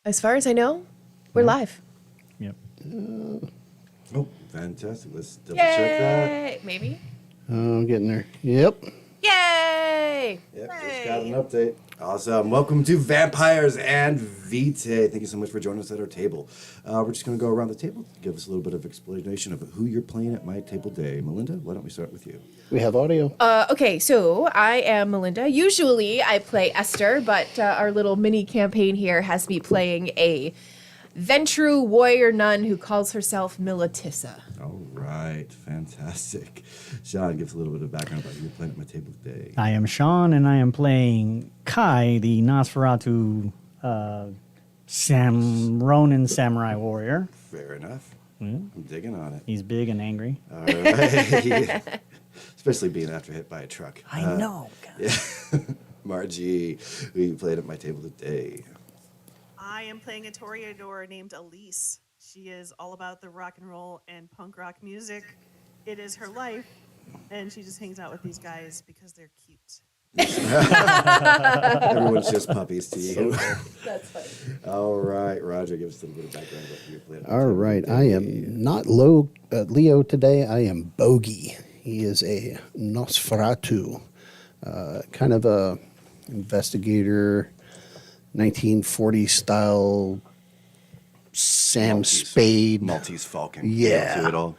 As far as I know, we're live. Yep. Oh, fantastic. Let's double check that. Yay! Maybe. Oh, getting there. Yep. Yay! Yep, just got an update. Awesome. Welcome to Vampires and Vitae. Thank you so much for joining us at our table. We're just going to go around the table, give us a little bit of explanation of who you're playing at my table today. Melinda, why don't we start with you? We have audio. Okay, so I am Melinda. Usually I play Esther, but our little mini campaign here has me playing a Ventru warrior nun who calls herself Militissa. All right. Fantastic. Sean, give us a little bit of background about who you're playing at my table today. I am Sean, and I am playing Kai, the Nosferatu Ronin samurai warrior. Fair enough. I'm digging on it. He's big and angry. All right. Especially being after hit by a truck. I know. Yeah. Margie, who you played at my table today. I am playing a toreador named Elise. She is all about the rock and roll and punk rock music. It is her life, and she just hangs out with these guys because they're cute. Everyone's just puppies to you. That's funny. All right, Roger, give us a little bit of background about who you're playing. All right. I am not Leo today. I am Bogey. He is a Nosferatu, kind of a investigator, 1940s style Sam Spade. Maltese Falcon. Yeah. To it all.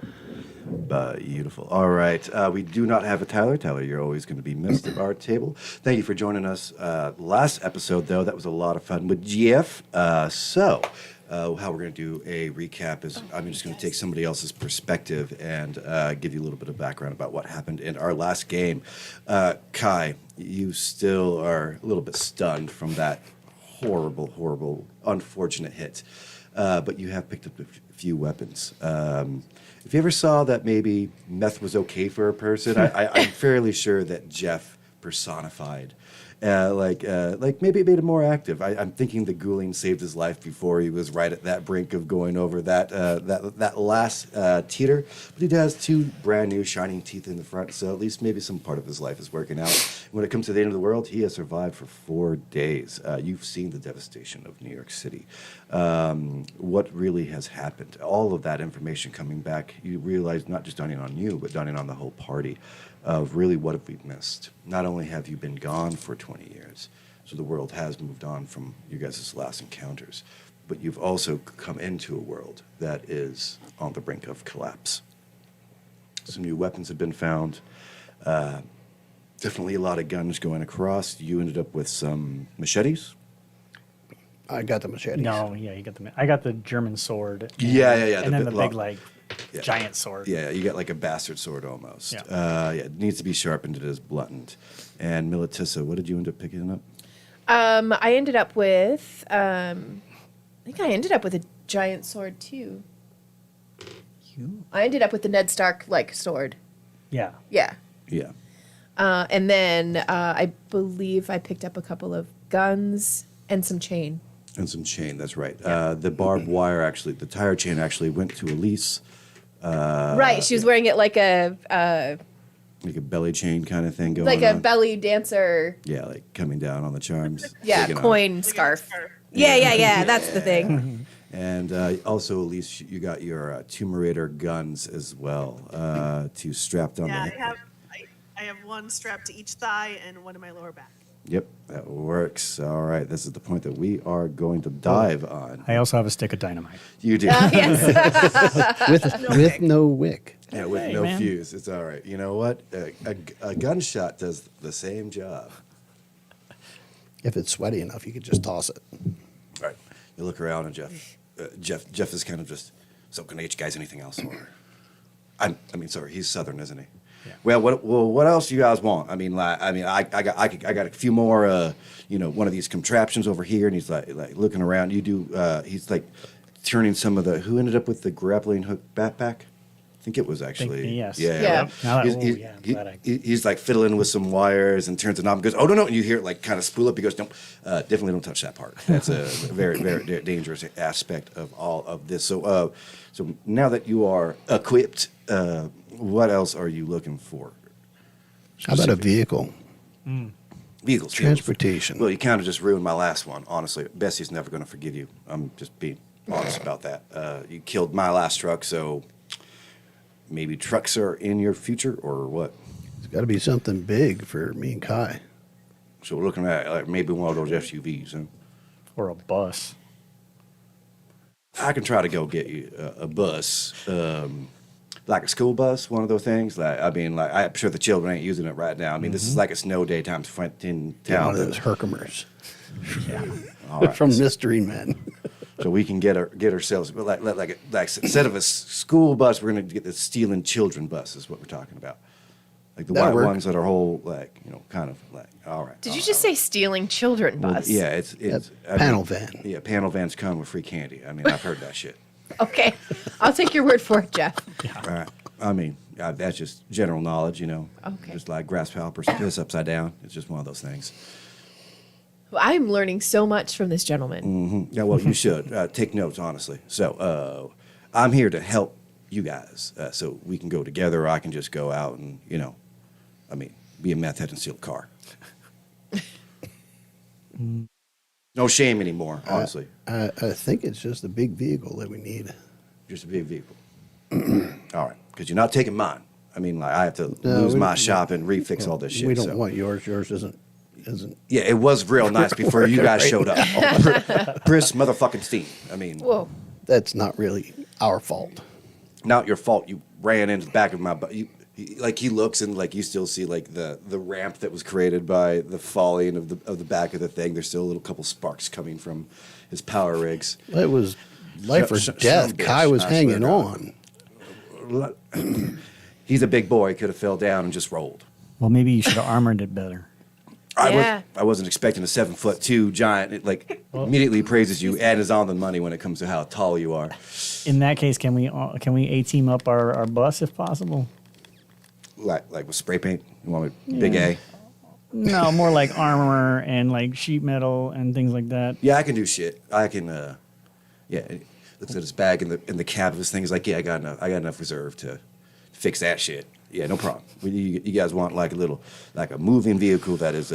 Beautiful. All right. We do not have a Tyler. Tyler, you're always going to be missed at our table. Thank you for joining us. Last episode, though, that was a lot of fun with Jeff. How we're going to do a recap is I'm just going to take somebody else's perspective and give you a little bit of background about what happened in our last game. Kai, you still are a little bit stunned from that horrible, unfortunate hit. But you have picked up a few weapons. If you ever saw that maybe meth was okay for a person, I'm fairly sure that Jeff personified. Like maybe it made him more active. I'm thinking the ghouling saved his life before he was right at that brink of going over that last teeter. But he has two brand new shining teeth in the front, so at least maybe some part of his life is working out. When it comes to the end of the world, he has survived for 4 days. You've seen the devastation of New York City. What really has happened? All of that information coming back, you realize not just dawning on you, but dawning on the whole party. Of really what have we missed? Not only have you been gone for 20 years, so the world has moved on from you guys' last encounters, but you've also come into a world that is on the brink of collapse. Some new weapons have been found. Definitely a lot of guns going across. You ended up with some machetes. I got the machetes. No, yeah, you got I got the German sword. And, Yeah. And then the big, Yeah. giant sword. Yeah, you got like a bastard sword almost. Yeah. It needs to be sharpened. It is blunted. And Militissa, what did you end up picking up? I ended up with, I think I ended up with a giant sword too. I ended up with the Ned Stark sword. Yeah. Yeah. Yeah. And then I believe I picked up a couple of guns and some chain. And some chain, that's right. The barbed wire the tire chain actually went to Elise. Right, she was wearing it like a belly chain kind of thing going like on. a belly dancer. Yeah, like coming down on the charms. Yeah, digging on coin scarf. Yeah, that's the thing. it. And also, Elise, you got your Tumerator guns as well, two strapped on Yeah, the hip. I have one strapped to each thigh and one to my lower back. Yep, that works. All right, this is the point that we are going to dive on. I also have a stick of dynamite. You do. Yes. with no wick. Yeah, with Hey, no man. fuse. It's all right. You know what? A gunshot does the same job. If it's sweaty enough, you could just toss it. All right. You look around and Jeff is kind of just, so can I get you guys anything else? Or, sorry, he's Southern, isn't he? Yeah. What else do you guys want? I got a few more, one of these contraptions over here, and he's like looking around. He's like turning some of who ended up with the grappling hook backpack? I think it was actually. Yes. Yeah. He's like fiddling with some wires and turns the knob and goes, oh, no. And you hear it like kind of spool up. He goes, no, definitely don't touch that part. That's a very, very dangerous aspect of all of this. So now that you are equipped, what else are you looking for? How about a vehicle? Vehicles. Transportation. Well, you kind of just ruined my last one, honestly. Bessie's never going to forgive you. I'm just being honest about that. You killed my last truck, so maybe trucks are in your future or what? It's got to be something big for me and Kai. So we're looking at like maybe one of those SUVs. Huh? Or a bus. I can try to go get you a bus, like a school bus, one of those things. Like I mean, like I'm sure the children ain't using it right now. I mean, this is like a snow day times in Yeah, town. one of those Herkimers All right. from Mystery Men. So we can get ourselves, but like instead of a school bus, we're gonna get the stealing children bus. Is what we're talking about. Like the That'll white work. ones that are whole, like kind of like. All right. Did you just say stealing children Well, bus? yeah, it's Panel van. Yeah, panel vans come with free candy. I mean, I've heard that shit. Okay. I'll take your word for it, Jeff. All right. I mean, that's just general knowledge, Okay. Just like grasshopper piss upside down. It's just one of those things. Well, I'm learning so much from this gentleman. Yeah, well, you should take notes, honestly. So I'm here to help you guys, so we can go together, or I can just go out and, be a meth head and steal a car. No shame anymore, honestly. I think it's just a big vehicle that we need. Just a big vehicle. All right, because you're not taking mine. I mean, like I have to No, lose we- my shop and refix all this shit. We don't so. want yours. Yours isn't. Yeah, it was real nice before you guys Right. showed up. Chris motherfucking Steen. I mean, Whoa. That's not really our fault. not your fault. You ran into the back of my butt. He looks and like you still see like the ramp that was created by the falling of the back of the thing. There's still a little couple sparks coming from his power rigs. It was life or Son of a death. bitch, Kai was I swear hanging to God. on. He's a big boy. Could have fell down and just rolled. Well, maybe you should have armored it better. Yeah. I wasn't expecting a 7'2" giant. It immediately praises you and is on the money when it comes to how tall you are. In that case, can we A-team up our bus if possible? Like with spray paint. You want me big A? No, more like armor and like sheet metal and things like that. Yeah, I can do shit. I can. Yeah. He looks at his bag in the cab of his thing. He's like, yeah, I got enough reserve to fix that shit. Yeah, no problem. You guys want like a moving vehicle that is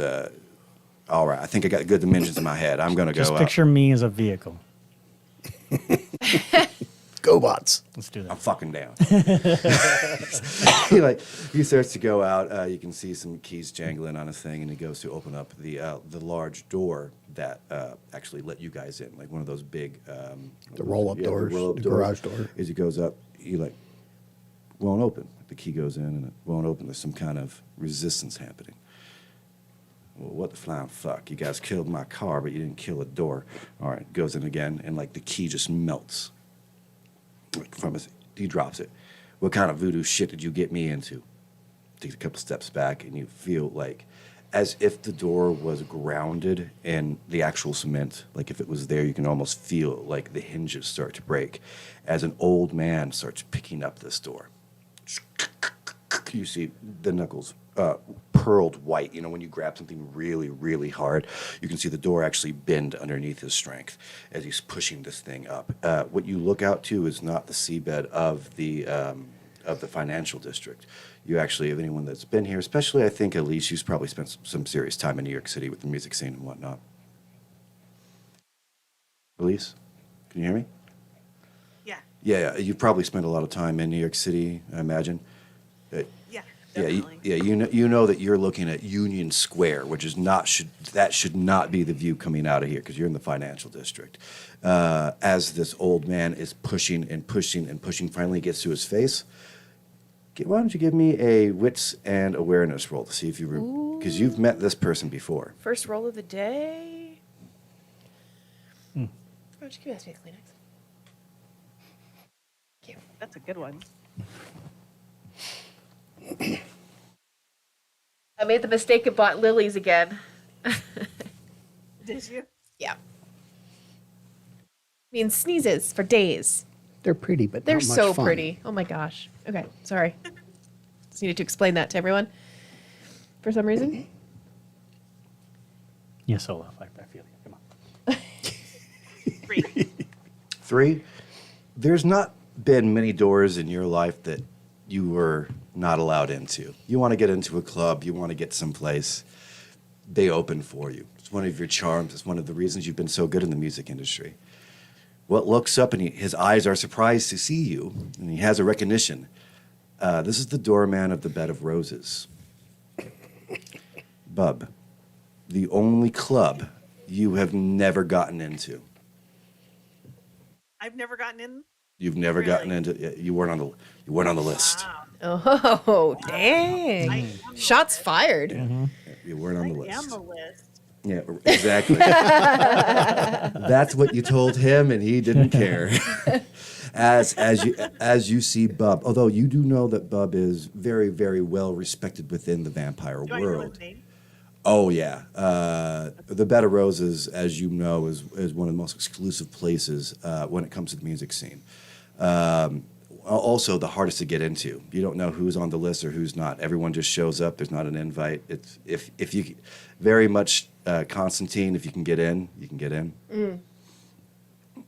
all right. I think I got good dimensions in my head. I'm gonna Just go. picture me as a vehicle. Go bots. Let's do I'm that. fucking down. He starts to go out. You can see some keys jangling on his thing, and he goes to open up the large door that actually let you guys in, like one of those big The roll-up doors, roll-up the doors. garage door. As he goes up, he won't open. The key goes in and it won't open. There's some kind of resistance happening. Well, what the flying fuck? You guys killed my car, but you didn't kill the door. All right, goes in again, and the key just melts. He drops it. What kind of voodoo shit did you get me into? Takes a couple steps back, and you feel as if the door was grounded in the actual cement. Like if it was there, you can almost feel like the hinges start to break as an old man starts picking up this door. You see the knuckles pearled white. When you grab something really, really hard, you can see the door actually bend underneath his strength as he's pushing this thing up. What you look out to is not the seabed of the financial district. You actually, if anyone that's been here, especially I think Elise, who's probably spent some serious time in New York City with the music scene and whatnot. Elise, can you hear me? Yeah. Yeah, you've probably spent a lot of time in New York City, I imagine. Yeah. Yeah, Definitely. you know that you're looking at Union Square, which is should not be the view coming out of here because you're in the financial district. As this old man is pushing and pushing and pushing, finally gets to his face. Why don't you give me a wits and awareness roll to see if you because you've met this person before. First roll of the day. Why don't you give us a Kleenex? Thank you. That's a good one. I made the mistake and bought lilies again. Did you? Yeah. Means sneezes for days. They're pretty, but They're not much so fun. pretty. Oh my gosh. Okay, sorry. Just needed to explain that to everyone. For some reason. Yes, Olaf, I feel you. Come on. 3. 3, there's not been many doors in your life that you were not allowed into. You want to get into a club, you want to get someplace. they open for you. It's one of your charms. It's one of the reasons you've been so good in the music industry. What looks up and his eyes are surprised to see you, and he has a recognition. This is the doorman of the Bed of Roses. Bub, the only club you have never gotten into. I've never gotten in. You've never Really? gotten into. You weren't on the list. Wow. Oh, dang. I am the Shots list. fired. You weren't on the I list. am the list. Yeah, exactly. That's what you told him, and he didn't care. As you see Bub, although you do know that Bub is very, very well respected within the vampire Do I know world. his name? Oh yeah, the Bed of Roses, as you know, is one of the most exclusive places when it comes to the music scene. Also, the hardest to get into. You don't know who's on the list or who's not. Everyone just shows up. There's not an invite. It's if you very much Constantine. If you can get in, you can get in.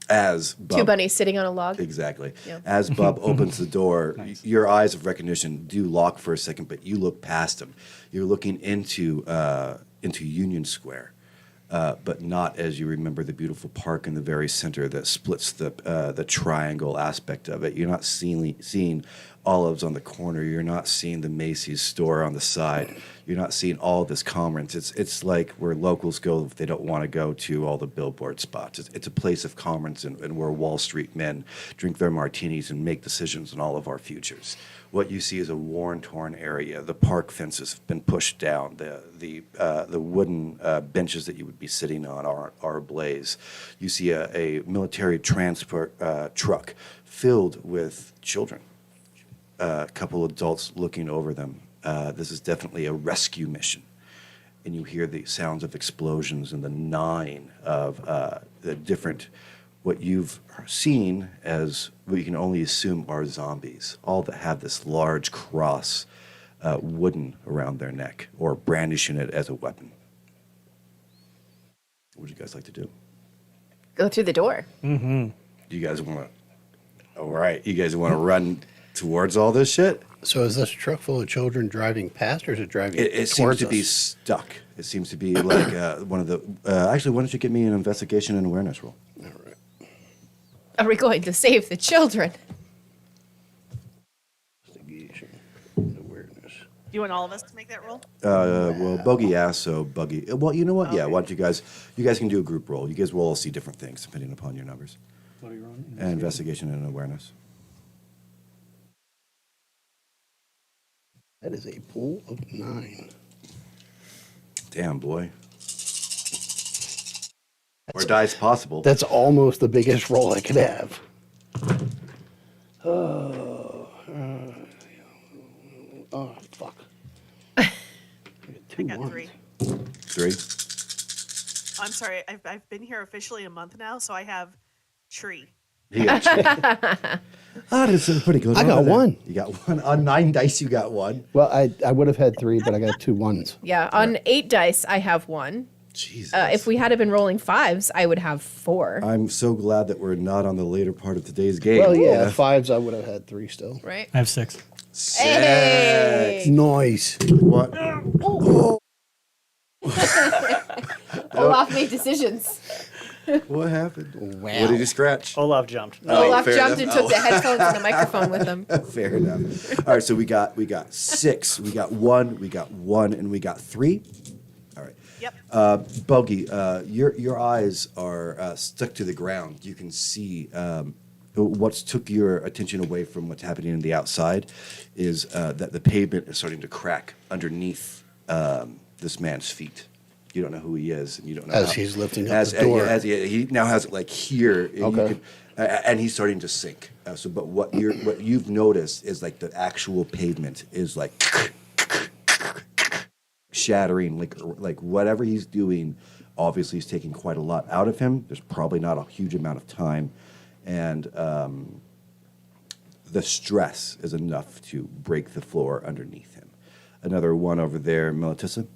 As Bub, Two bunnies sitting on a log. exactly. Yep. As Bub opens the door, your eyes of recognition do lock for a second, but you look past him. You're looking into Union Square, but not as you remember the beautiful park in the very center that splits the triangle aspect of it. You're not seeing Olives on the corner. You're not seeing the Macy's store on the side. You're not seeing all this commerce. It's like where locals go if they don't want to go to all the billboard spots. It's a place of commerce and where Wall Street men drink their martinis and make decisions on all of our futures. What you see is a worn, torn area. The park fences have been pushed down. The wooden benches that you would be sitting on are ablaze. You see a military transport truck filled with children. A couple adults looking over them. This is definitely a rescue mission. And you hear the sounds of explosions and the gnawing of the different, what you've seen as what you can only assume are zombies, all that have this large cross wooden around their neck or brandishing it as a weapon. What would you guys like to do? Go through the door. Do you guys want to, all right, you guys want to run towards all this shit? So is this a truck full of children driving past, or is it driving It seems towards to be us? stuck. It seems to be like one of the. Actually, why don't you give me an investigation and awareness roll? All right. Are we going to save the children? Investigation, awareness. Do you want all of us to make that roll? Well, Bogey asked, so Buggy. Well, you know what? Yeah, why don't you guys can do a group roll. You guys will all see different things depending upon your numbers. What are you rolling? And investigation and awareness. That is a pool of 9. Damn, boy. More dice possible. That's almost the biggest roll I could have. Oh, fuck. I got I two got ones. 3. 3. I'm sorry. I've been here officially a month now, so I have tree. He got you. Oh, this is pretty good. I got Over there. one. You got one. On 9 dice, you got one. Well, I would have had 3, but I got 2 ones. Yeah, on 8 dice, I have 1. Jesus. If we had been rolling 5s, I would have 4. I'm so glad that we're not on the later part of today's game. Well, yeah, 5s, I would have had 3 still. Right? I have 6. Hey! Nice. What? Olaf made decisions. What happened? Wow. What did you scratch? Olaf jumped. Olaf fair jumped enough. and took the headphones and the microphone with him. Fair enough. All right, so we got 6, we got 1, we got 1, and we got 3. All right. Yep. Bogey, your eyes are stuck to the ground. You can see what's took your attention away from what's happening in the outside is that the pavement is starting to crack underneath this man's feet. You don't know who he is, and you don't know As how- he's lifting up the door. he now has it like here, and you Okay. and he's starting to sink. But what you've noticed is like the actual pavement is like shattering, like whatever he's doing. Obviously, he's taking quite a lot out of him. There's probably not a huge amount of time, and the stress is enough to break the floor underneath him. Another one over there, Melitissa.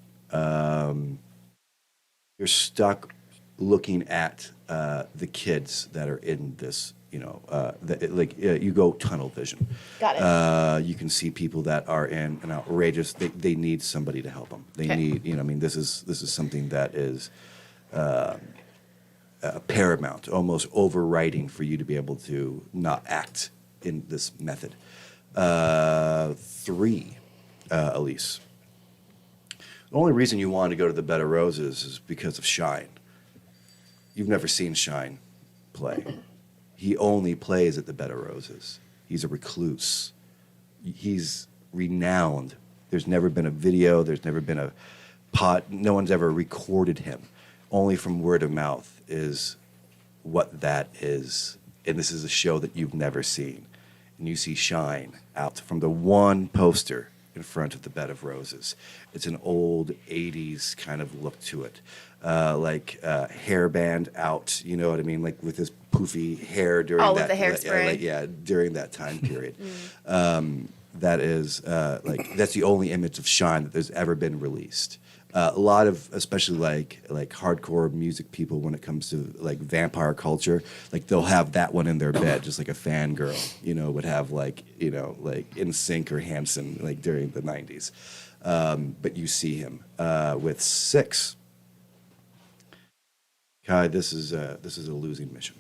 You're stuck looking at the kids that are in this you go tunnel vision. Got it. You can see people that are in an outrageous. They need somebody to help them. They Okay. need, this is something that is paramount, almost overriding for you to be able to not act in this method. 3, Elise. The only reason you want to go to the Bed of Roses is because of Shine. You've never seen Shine play. He only plays at the Bed of Roses. He's a recluse. He's renowned. There's never been a video. There's never been a no one's ever recorded him. Only from word of mouth is what that is. And this is a show that you've never seen. And you see Shine out from the one poster in front of the Bed of Roses. It's an old 80s kind of look to it. Hairband out, you know what I mean? Like with his poofy hair during All of that. the hairspray. During that time period. That is, that's the only image of Shine that there's ever been released. A lot of, especially like hardcore music people, when it comes to like vampire culture, like they'll have that one in their bed, just like a fangirl, would have like NSYNC or Hanson like during the 90s. But you see him with 6. Kai, this is a losing mission.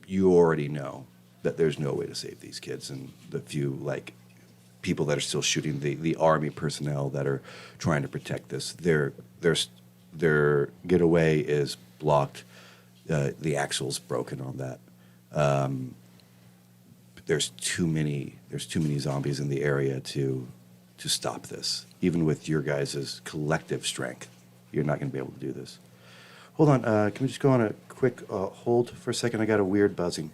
You already know that there's no way to save these kids, and the few people that are still shooting, the army personnel that are trying to protect this, their getaway is blocked. The axle's broken on that. There's too many zombies in the area to stop this. Even with your guys' collective strength, you're not going to be able to do this. Hold on. Can we just go on a quick hold for a second? I got a weird buzzing.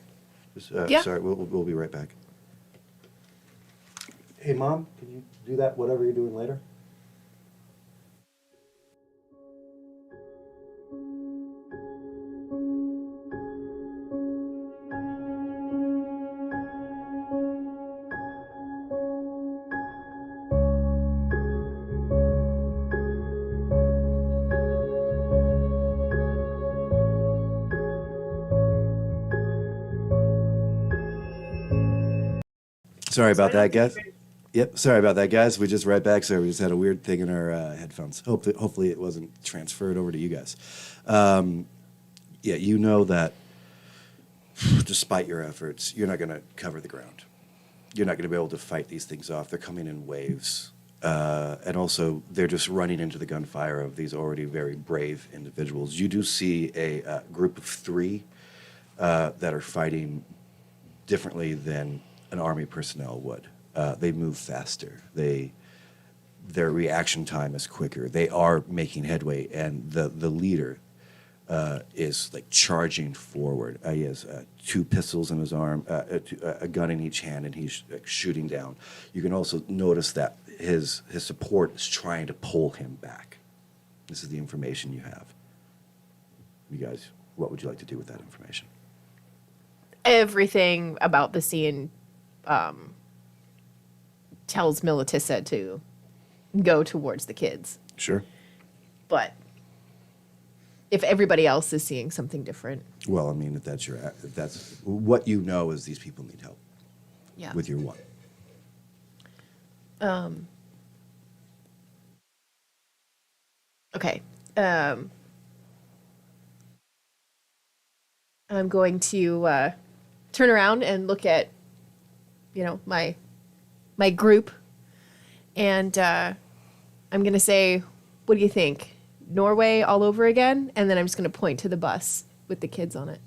Yeah. Sorry, we'll be right back. Hey, Mom, can you do that, whatever you're doing later? Sorry about that, guys. Yep, sorry about that, guys. We just right back, sir. We just had a weird thing in our headphones. Hopefully it wasn't transferred over to you guys. You know that despite your efforts, you're not going to cover the ground. You're not going to be able to fight these things off. They're coming in waves. And also, they're just running into the gunfire of these already very brave individuals. You do see a group of 3 that are fighting differently than an army personnel would. They move faster. Their reaction time is quicker. They are making headway, and the leader is like charging forward. He has 2 pistols in his arm, a gun in each hand, and he's shooting down. You can also notice that his support is trying to pull him back. This is the information you have. You guys, what would you like to do with that information? Everything about the scene tells Militissa to go towards the kids. Sure. But if everybody else is seeing something different. Well, I mean, if that's what you know is these people need help. Yeah. With your 1. Okay. I'm going to turn around and look at, my group, and I'm going to say, what do you think? Norway all over again? And then I'm just going to point to the bus with the kids on it.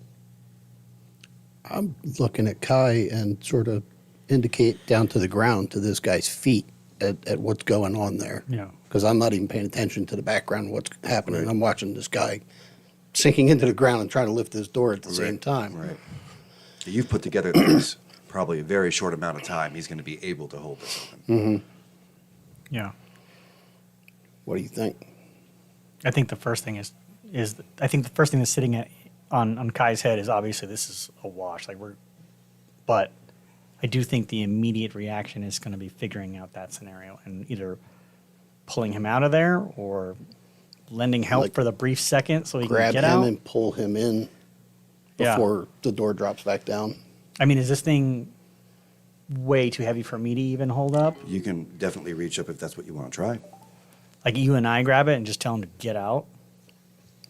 I'm looking at Kai and sort of indicate down to the ground to this guy's feet at what's going on there. Yeah. Because I'm not even paying attention to the background, what's happening. I'm watching this guy sinking into the ground and trying to lift this door at the same time. Right. You've put together this probably a very short amount of time. He's going to be able to hold this open. Yeah. What do you think? I think the first thing I think the first thing that's sitting on Kai's head is obviously this is a wash. But I do think the immediate reaction is going to be figuring out that scenario and either pulling him out of there or lending help Like, for the brief second so he can Grab get him out. and pull him in Yeah. before the door drops back down. I mean, is this thing way too heavy for me to even hold up? You can definitely reach up if that's what you want to try. Like you and I grab it and just tell him to get out?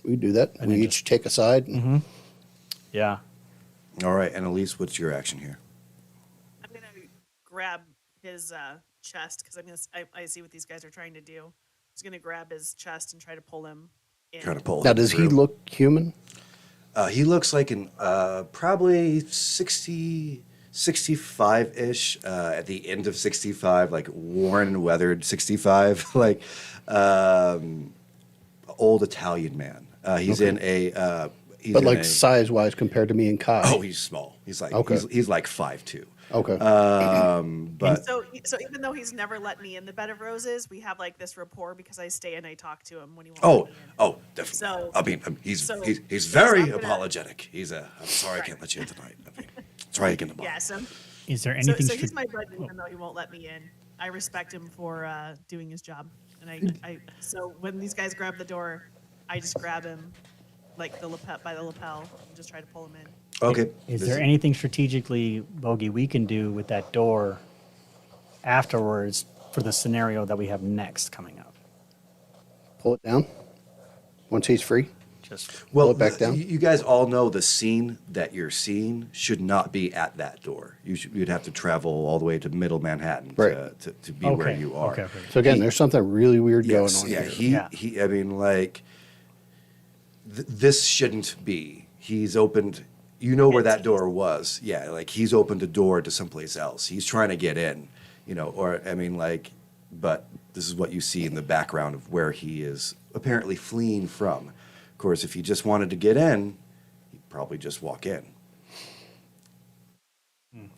We do that. And We then each take a side. And Yeah. All right, and Elise, what's your action here? I'm gonna grab his chest because I see what these guys are trying to do. I'm just gonna grab his chest and try to pull him in. Trying to pull Now, him does he through. look human? He looks like an probably 60, 65-ish, at the end of 65, like worn and weathered 65, like old Italian man. He's in a he's But in like a, size-wise compared to me and Kai. oh, he's small. He's like Okay. he's like 5'2". Okay. But So even though he's never let me in the bed of roses, we have like this rapport because I stay and I talk to him when he won't let me in. definitely. So- I mean, he's so- he's so very I'm gonna- apologetic. I'm sorry I can't let you in tonight. I mean, try again tomorrow. Yeah, so, Is there so, anything so he's strat- my buddy even though he won't let me in. I respect him for doing his job. And so when these guys grab the door, I just grab him like by the lapel and just try to pull him in. Okay. Is this there anything strategically, Bogey, we can do with that door afterwards for the scenario that we have next coming up? Pull it down once he's free. Just Well, Pull it back down? you guys all know the scene that you're seeing should not be at that door. You'd have to travel all the way to Middle Manhattan Right. to be where you are. Okay. So again, there's something really weird Yes, going on yeah, here. he. I mean, like, this shouldn't be. He's opened. You know where that door was. Yeah, like he's opened a door to someplace else. He's trying to get in. Or I mean, like, but this is what you see in the background of where he is apparently fleeing from. Of course, if he just wanted to get in, he'd probably just walk in.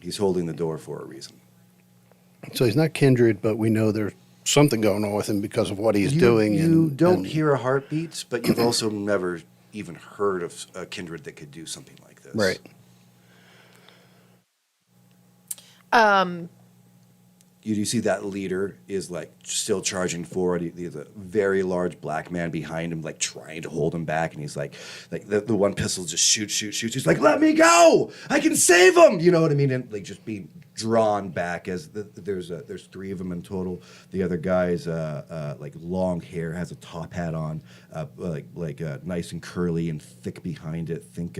He's holding the door for a reason. So he's not kindred, but we know there's something going on with him because of what he's doing. You don't and hear a heartbeat, but you've also never even heard of a kindred that could do something like this. Right. You see that leader is like still charging forward. There's a very large black man behind him, like trying to hold him back, and he's like the one pistol just shoots. He's like, "Let me go! I can save him!" You know what I mean? And like just being drawn back as there's 3 of them in total. The other guy's like long hair, has a top hat on, like nice and curly and thick behind it. Think.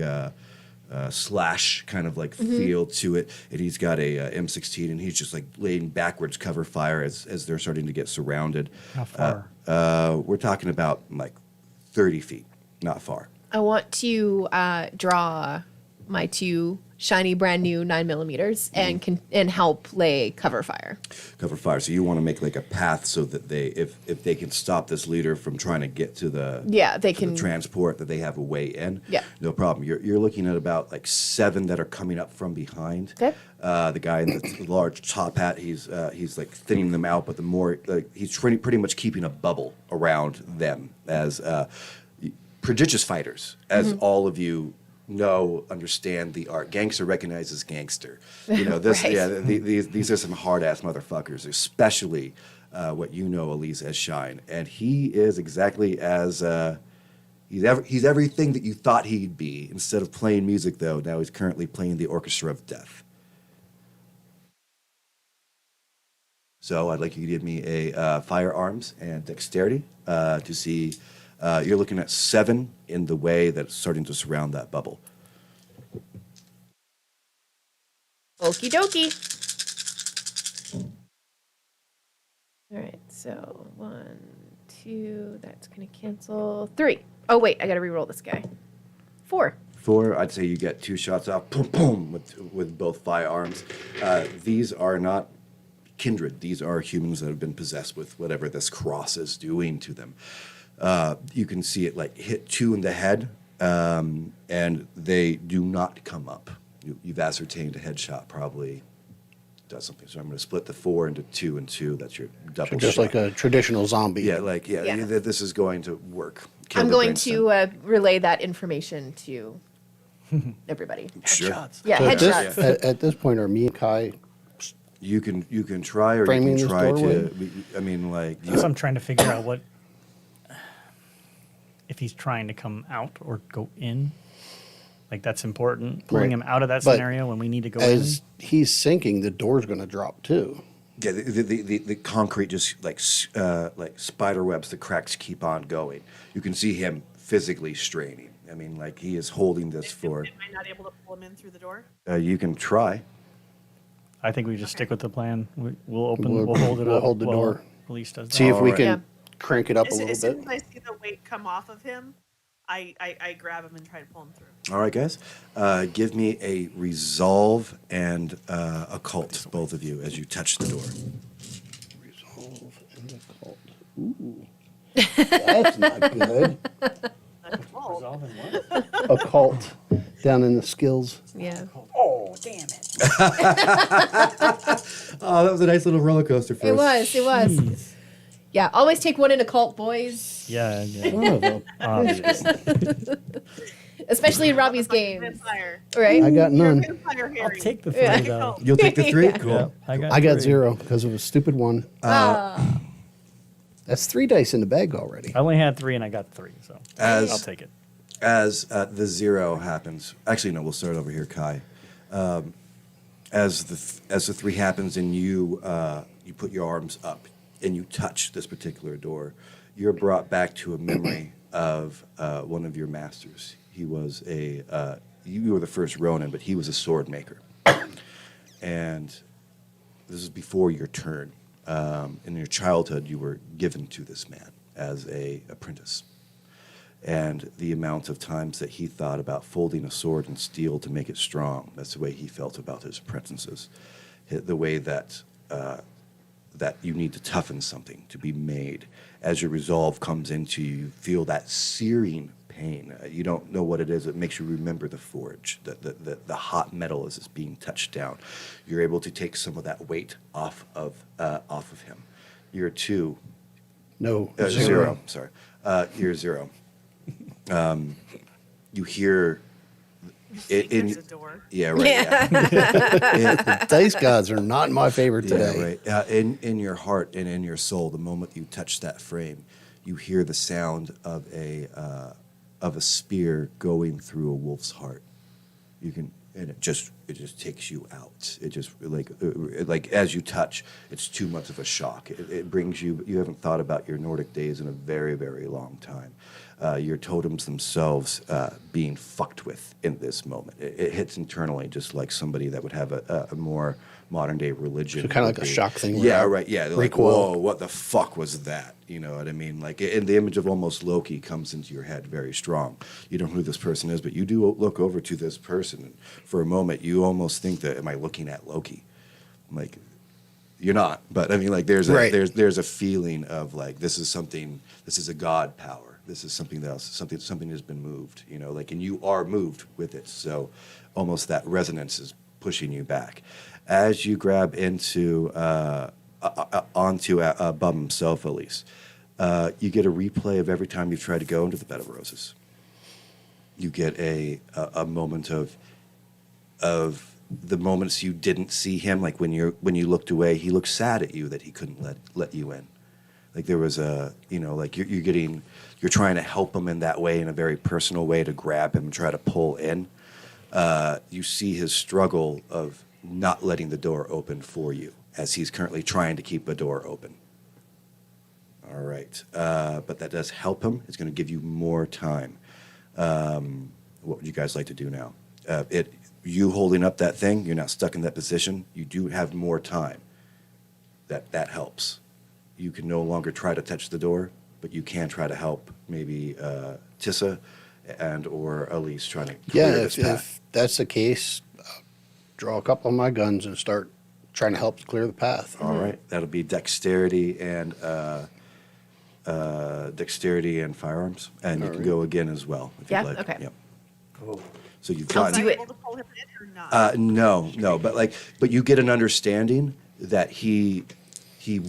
Slash kind of like feel to it, and he's got a M16, and he's just like laying backwards cover fire as they're starting to get surrounded. How far? We're talking about like 30 feet, not far. I want to draw my 2 shiny brand new 9mm and help lay cover fire. Cover fire. So you want to make like a path so that if they can stop this leader from trying to get to the They to can the transport, that they have a way in. Yeah. No problem. You're looking at about like 7 that are coming up from behind. Okay. The guy in the large top hat, he's like thinning them out, but the more he's pretty much keeping a bubble around them as prodigious fighters, as all of you understand the art. Gangster recognizes gangster. This. Right. Yeah, these are some hard ass motherfuckers, especially what you know, Elise, as Shine, and he is exactly as he's everything that you thought he'd be. Instead of playing music, though, now he's currently playing the orchestra of death. So I'd like you to give me a firearms and dexterity to see. You're looking at 7 in the way that's starting to surround that bubble. Okie dokie. All right, so 1, 2, that's going to cancel. 3. Oh, wait, I got to re-roll this guy. 4. 4, I'd say you get 2 shots off, boom, boom, with both firearms. These are not kindred. These are humans that have been possessed with whatever this cross is doing to them. You can see it like hit 2 in the head, and they do not come up. You've ascertained a headshot probably does something. So I'm going to split the 4 into 2 and 2. That's your double just shot. like a traditional zombie. Yeah, Yeah. this is going to work. Kill I'm the going brainstem. to relay that information to everybody. Sure. Yeah, So headshots. at this point, are me and Kai You can try, or Framing you this can try doorway? to. I mean, like. So I'm trying to figure out if he's trying to come out or go in. Like that's important. Pulling Right. him out of that But scenario when we need to go As he's sinking, the door's going to drop too. Yeah, the concrete just like spider webs, the cracks keep on going. You can see him physically straining. I mean, like he is holding this for. Am I not able to pull him in through the door? You can try. I think we just stick with the plan. We'll We'll- hold it we'll up. hold the while door. Elise does that. See if we Alright. can Yeah. crank it up a As little soon bit. as I see the weight come off of him, I grab him and try to pull him through. All right, guys. Give me a resolve and occult, both of you, as you touch the door. Resolve and occult. Ooh. That's not good. That's all. Resolve in what? Occult. Down in the skills. Yeah. Oh, damn it. Oh, that was a nice little roller coaster for It us. was. It was. Yeah. Always take one in a cult, boys. Yeah, One of them. obviously. Especially in Robbie's Fucking games. Vampire. Right? I got You're a none. vampire, I'll Harry. take the three, Yeah. though. You'll take the 3? Yeah. Cool. Yeah, I got three. 0 because of a stupid one. That's 3 dice in the bag already. I only had 3 and I got 3, so As- I'll take it. As the 0 happens, actually no, we'll start over here, Kai. As the 3 happens and you put your arms up and you touch this particular door, you're brought back to a memory of one of your masters. He was you were the first Ronin, but he was a sword maker, and this is before your turn. In your childhood, you were given to this man as a apprentice. And the amount of times that he thought about folding a sword in steel to make it strong, that's the way he felt about his apprentices. The way that that you need to toughen something to be made. As your resolve comes into you, you feel that searing pain. You don't know what it is. It makes you remember the forge, the hot metal as it's being touched down. You're able to take some of that weight off of him. You're 2. No. 0. Sorry. You're 0. You hear it in. There's a door. Yeah, right. Yeah. Dice gods are not my favorite Yeah, today. right. In your heart and in your soul, the moment you touch that frame, you hear the sound of a spear going through a wolf's heart. You can, and it just takes you out. It just like as you touch, it's too much of a shock. It brings you. You haven't thought about your Nordic days in a very, very long time. Your totems themselves being fucked with in this moment. It hits internally, just like somebody that would have a more modern day religion. So kinda would like a be. shock thing Yeah, where right. Yeah, they're like, recoil. whoa, what the fuck was that? You know what I mean? Like, and the image of almost Loki comes into your head very strong. You don't know who this person is, but you do look over to this person, and for a moment, you almost think that, am I looking at Loki? Like, you're not. But I mean, like, there's a feeling of like this is something. This is a god power. This is something else. Something has been moved. You know, like, and you are moved with it. So, almost that resonance is pushing you back. As you grab into onto Bum himself, Elise, you get a replay of every time you've tried to go into the Bed of Roses. You get a moment of the moments you didn't see him, like when you looked away, he looked sad at you that he couldn't let you in. Like there was like you're trying to help him in that way, in a very personal way, to grab him and try to pull in. You see his struggle of not letting the door open for you, as he's currently trying to keep a door open. All right. But that does help him. It's going to give you more time. What would you guys like to do now? You holding up that thing, you're not stuck in that position. You do have more time. That helps. You can no longer try to touch the door, but you can try to help maybe Tissa and or Elise trying to clear Yeah, this path. if that's the case, draw a couple of my guns and start trying to help clear the path. All right, that'll be dexterity and firearms, and you All can right. go again as well if Yeah? you'd like. Okay. Yep. So you've I'll got do it. Able to pull him in or not? no, but you get an understanding that he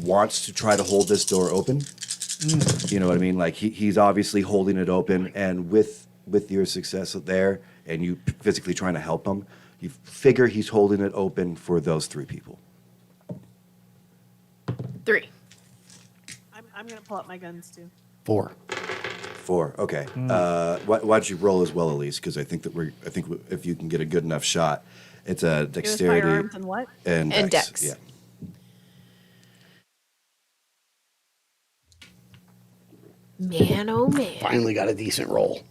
wants to try to hold this door open. You know what I mean? Like he's obviously holding it open, and with your success there, and you physically trying to help him, you figure he's holding it open for those 3 people. 3. I'm going to pull out my guns too. 4. 4. Okay. Why don't you roll as well, Elise? Because I think if you can get a good enough shot, it's a It was dexterity firearms and what? and And dex. Yeah. Man, oh man. Finally got a decent roll.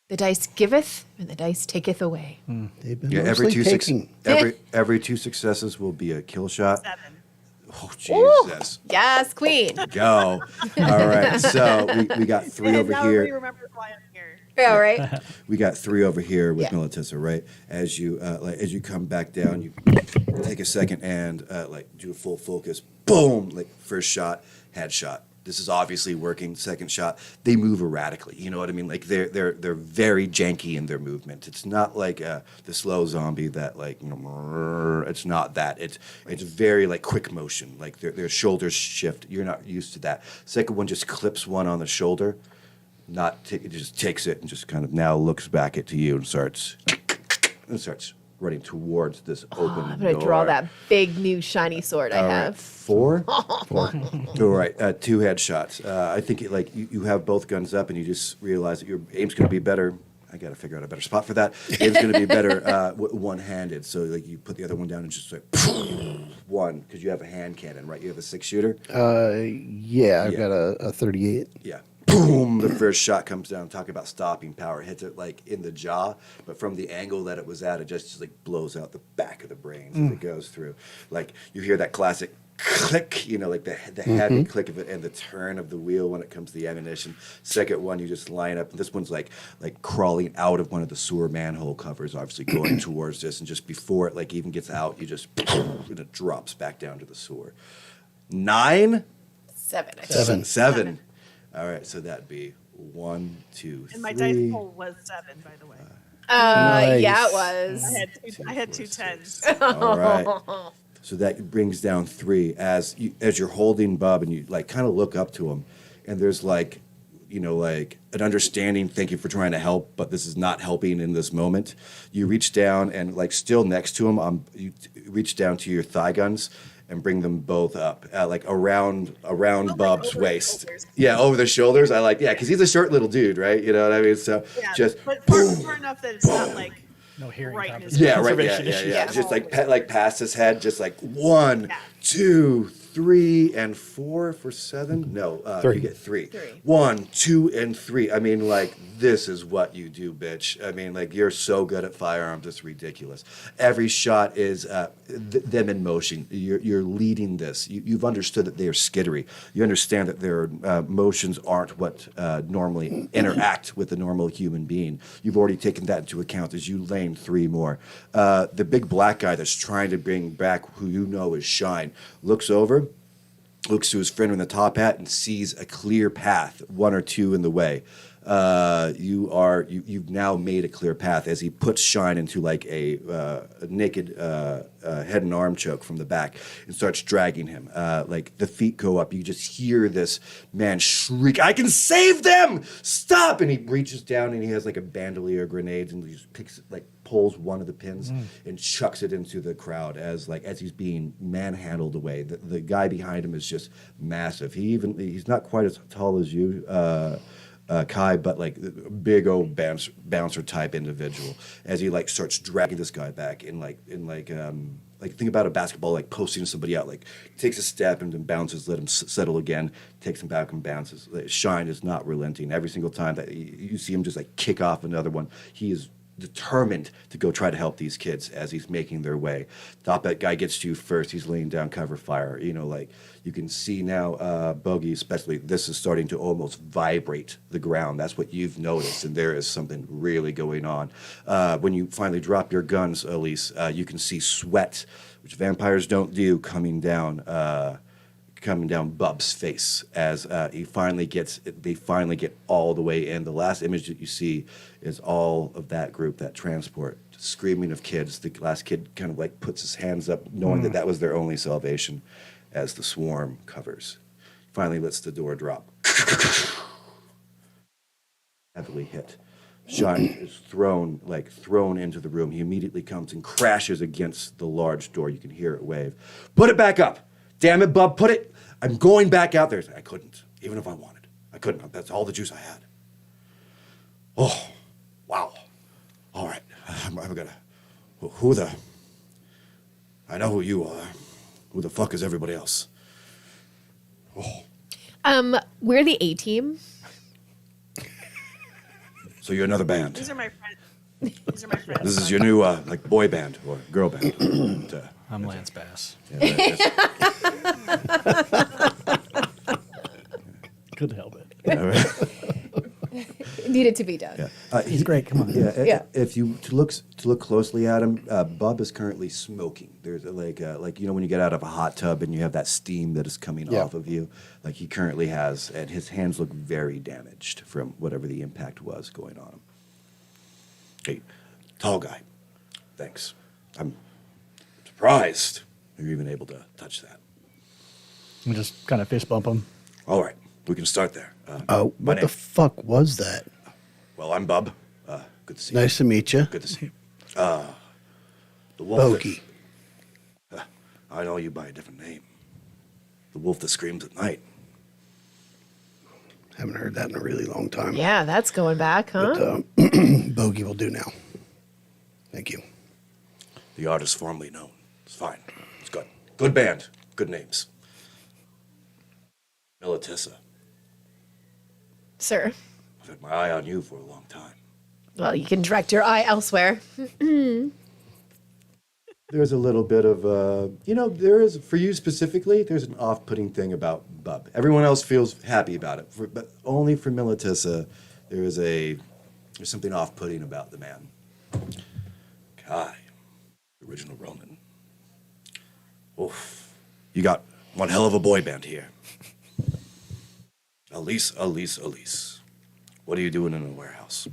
The dice giveth, and the dice taketh away. They've been Yeah. mostly taking. Every 2 successes will be a kill shot. 7. Oh Jesus! Yes, queen. Go. All right. So we got 3 over Now everybody here. remembers why I'm here. Yeah, right? We got 3 over here with Yeah. Melitissa, right? As you come back down, you take a second and do a full focus. Boom! Like first shot, headshot. This is obviously working. Second shot, they move erratically. You know what I mean? Like they're very janky in their movement. It's not like the slow zombie that it's not that. It's very like quick motion. Like their shoulders shift. You're not used to that. Second one just clips one on the shoulder. It just takes it and just kind of now looks back at you and starts running towards this open I'm going to door. draw that big new shiny sword I All right, have. 4? 4. All right, 2 headshots. I think you have both guns up and you just realize that your aim's going to be better. I got to figure out a better spot for that. Aim's going to be better one-handed. So like you put the other one down and just like one, because you have a hand cannon, right? You have a 6-shooter. Yeah, I've got a 38. Yeah. Boom! The first shot comes down. Talking about stopping power, hits it like in the jaw, but from the angle that it was at, it just like blows out the back of the brain as it goes through. Like you hear that classic click, like the heavy click of it and the turn of the wheel when it comes to the ammunition. Second one, you just line up. This one's like crawling out of one of the sewer manhole covers, obviously going towards this, and just before it like even gets out, you just and it drops back down to the sewer. 9? 7. I think. 7. All right, so that'd be 1, 2, And my 3. dice poll was 7, by the way. Nice. Yeah, it was. I had two tens. All right. So that brings down 3 as you're holding Bub and you like kind of look up to him, and there's like an understanding. Thank you for trying to help, but this is not helping in this moment. You reach down and like still next to him, you reach down to your thigh guns and bring them both up, like around Bub's over waist. the shoulders. Yeah, over the shoulders. I like, because he's a short little dude, right? You know what I mean? So Yeah, just but boom. far enough that it's not like No hearing right in his comprehension. Yeah, right. Yeah, Conservation yeah, issues. yeah. Yeah. Just like past his head, just like 1, Yeah. 2, 3, and 4 for 7. No, 3. you get 3. 3. 1, 2, and 3. I mean, like this is what you do, bitch. I mean, like you're so good at firearms, it's ridiculous. Every shot is them in motion. You're leading this. You've understood that they are skittery. You understand that their motions aren't what normally interact with a normal human being. You've already taken that into account as you lane 3 more. The big black guy that's trying to bring back who you know is Shine looks over, looks to his friend in the top hat, and sees a clear path, 1 or 2 in the way. You've now made a clear path as he puts Shine into like a naked head and arm choke from the back and starts dragging him. Like the feet go up. You just hear this man shriek, "I can save them! Stop!" And he reaches down and he has like a bandolier of grenades and he just pulls one of the pins and chucks it into the crowd as he's being manhandled away. The guy behind him is just massive. He's not quite as tall as you, Kai, but like a big old bouncer type individual. As he starts dragging this guy back think about a basketball posting somebody out, takes a step and then bounces, let him settle again, takes him back and bounces. Shine is not relenting. Every single time that you see him just kick off another one, he is determined to go try to help these kids as he's making their way. Top that guy gets to you first. He's laying down cover fire. You can see now, Bogey especially, this is starting to almost vibrate the ground. That's what you've noticed, and there is something really going on. When you finally drop your guns, Elise, you can see sweat, which vampires don't do, coming down Bub's face as they finally get all the way in. The last image that you see is all of that group, that transport, screaming of kids. The last kid kind of puts his hands up, knowing that was their only salvation, as the swarm covers. Finally lets the door drop. Heavily hit. Shine is thrown into the room. He immediately comes and crashes against the large door. You can hear it wave. "Put it back up. Damn it, Bub, put it. I'm going back out there." I couldn't. even if I wanted. I couldn't. That's all the juice I had. Oh, wow. All right. I'm gonna. Who the? I know who you are. Who the fuck is everybody else? Oh, We're the A team. so you're another band. These are my friends. These are my friends. This is your new like boy band or girl band. I'm Lance Bass. Yeah, Couldn't help it. It needed to be done. yeah. He's great. Come on. Yeah, Yeah. if you to look closely at him, Bub is currently smoking. There's like when you get out of a hot tub and you have that steam that is coming Yeah. off of you, like he currently has, and his hands look very damaged from whatever the impact was going on him. Hey, tall guy, thanks. I'm surprised you're even able to touch that. We just kind of fist bump him. All right, we can start there. My What name- the fuck was that? Well, I'm Bub. Good to see you. Nice to meet you. Good to see you. The wolf. that- Bogey. I know you by a different name. The wolf that screams at night. Haven't heard that in a really long time. Yeah, that's going back, huh? But Bogey will do now. Thank you. The artist formerly known. It's fine. It's good. Good band. Good names. Militissa. Sir. I've had my eye on you for a long time. Well, you can direct your eye elsewhere. There's a little bit of, there is, for you specifically, there's an off-putting thing about Bub. Everyone else feels happy about it, but only for Militissa, there's something off-putting about the man. Kai, original Ronin. Oof. You got one hell of a boy band here. Elise. What are you doing in a warehouse?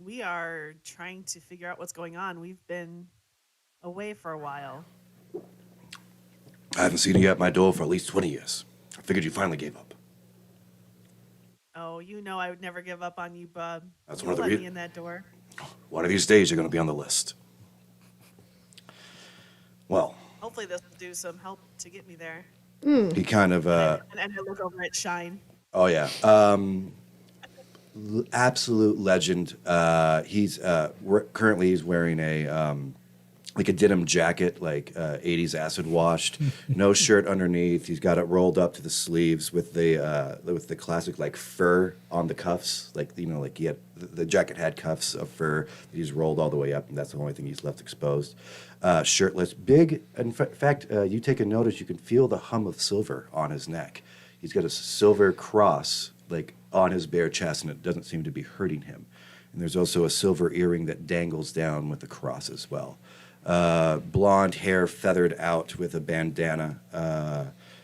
We are trying to figure out what's going on. We've been away for a while. I haven't seen you at my door for at least 20 years. I figured you finally gave up. Oh, you know I would never give up on you, bub. That's You'll one of the let rea- me in that door. One of these days, you're going to be on the list. Well, Hopefully this will do some help to get me there. he kind of, And I look over at Shine. oh yeah, absolute legend. Currently he's wearing like a denim jacket, like 80s acid washed, no shirt underneath. He's got it rolled up to the sleeves with the classic like fur on the cuffs, like like he had the jacket had cuffs of fur that he's rolled all the way up, and that's the only thing he's left exposed. Shirtless, big. In fact, you take a notice, you can feel the hum of silver on his neck. He's got a silver cross like on his bare chest, and it doesn't seem to be hurting him. And there's also a silver earring that dangles down with the cross as well. Blonde hair feathered out with a bandana,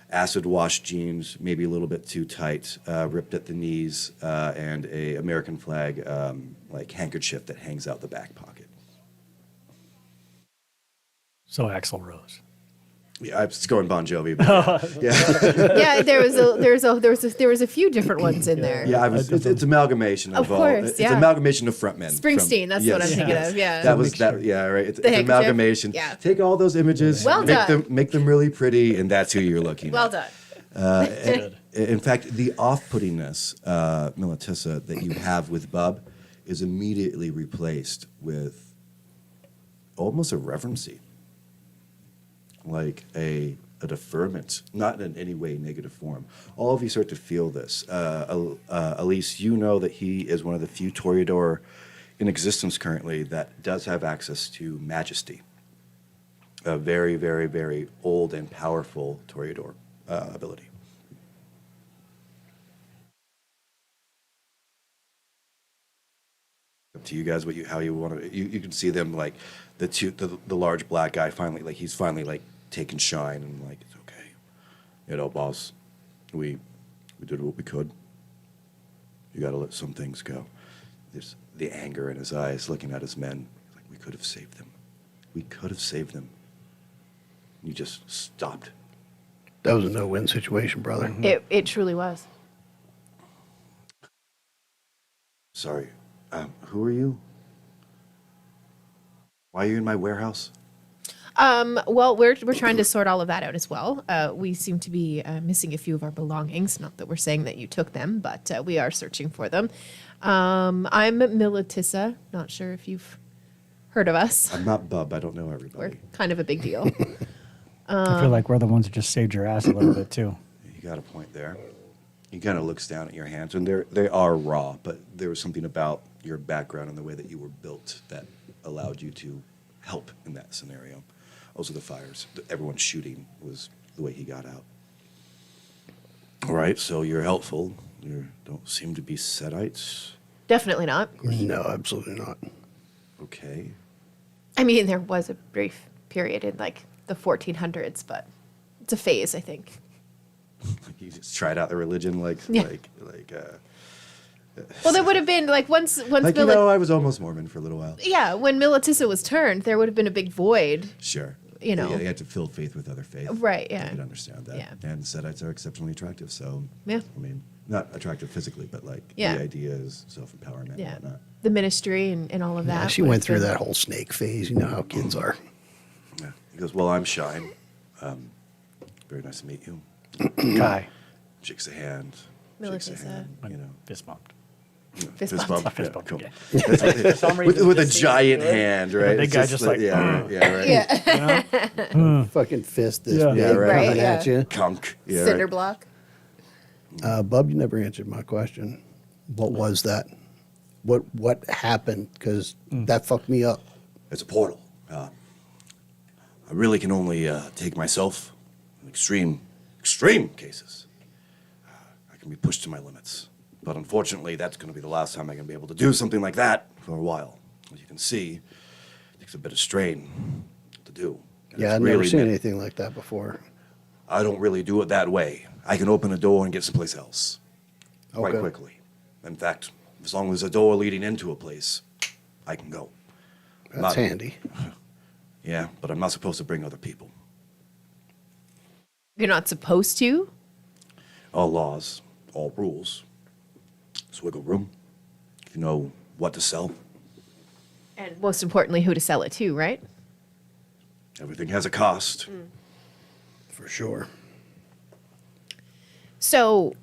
acid wash jeans, maybe a little bit too tight, ripped at the knees, and a American flag like handkerchief that hangs out the back pocket. So Axl Rose. Yeah, I was going Bon Jovi. But yeah, Yeah, there was a few different ones in there. yeah, it's amalgamation Of all. course, It's yeah. amalgamation of frontmen. Springsteen, that's what I'm thinking of, yeah. That was that. Yeah, right. It's handkerchief, amalgamation. yeah. Take all those images, Well make done. make them really pretty, and that's who you're looking Well at. done. In fact, the off-puttingness, Militissa, that you have with Bub is immediately replaced with almost a reverency, like a deferment, not in any way negative form. All of you start to feel this. Elise, you know that he is one of the few Toreador in existence currently that does have access to majesty. A very, very, very old and powerful Toreador ability. Up to you guys how you want to. You can see them like the large black guy finally he's finally taking shine and like it's okay, boss. We did what we could. You got to let some things go. There's the anger in his eyes, looking at his men. Like we could have saved them. We could have saved them. You just stopped. That was a no-win situation, brother. It truly was. Sorry. Who are you? Why are you in my warehouse? Well, we're trying to sort all of that out as well. We seem to be missing a few of our belongings. Not that we're saying that you took them, but we are searching for them. I'm Militissa. Not sure if you've heard of us. I'm not Bub. I don't know We're everybody. kind of a big deal. I feel like we're the ones that just saved your ass a little bit too. You got a point there. He kind of looks down at your hands, and they are raw, but there was something about your background and the way that you were built that allowed you to help in that scenario. Also, the fires, everyone shooting was the way he got out. All right, so you're helpful. You don't seem to be Setites. Definitely not. No, absolutely not. Okay. I mean, there was a brief period in like the 1400s, but it's a phase, I think. You just tried out the religion, Yeah. Well, there would have been like once I was almost Mormon for a little while. yeah, when Militissa was turned, there would have been a big void. Sure. You know. Yeah, you had to fill faith with other faith. Right, yeah. I can understand that. Yeah. And Setites are exceptionally attractive, so. Yeah. I mean, not attractive physically, but like Yeah. the idea is self-empowerment Yeah, and whatnot. the ministry and all of that. Yeah, she would went have through been- that whole snake phase. You know how kids are. Yeah. He goes, well, I'm Shine. Very nice to meet you. Kai. Shakes a hand. Shakes a Militissa. hand, you know. Fist bumped. Fist Fist bump. bump. Fist Yeah, bump, cool. yeah. For some reason, With a just seems giant good. hand, right? big It's guy just like, yeah, right, yeah, right. Yeah. Fucking fist this Yeah. big Yeah, right. coming Right, at yeah. you. Kunk. Yeah, Cinder right. block. Bub, you never answered my question. What was that? What happened? Because that fucked me up. It's a portal. I really can only take myself in extreme cases. I can be pushed to my limits. But unfortunately, that's going to be the last time I'm going to be able to do something like that for a while. As you can see, it takes a bit of strain to do. And Yeah, it's I've never really seen meant- anything like that before. I don't really do it that way. I can open a door and get someplace else quite Okay. quickly. In fact, as long as there's a door leading into a place, I can go. That's Not- handy. Yeah, but I'm not supposed to bring other people. You're not supposed to. All laws, all rules. It's wiggle room. You know what to sell. And most importantly, who to sell it to, right? Everything has a cost. For sure. So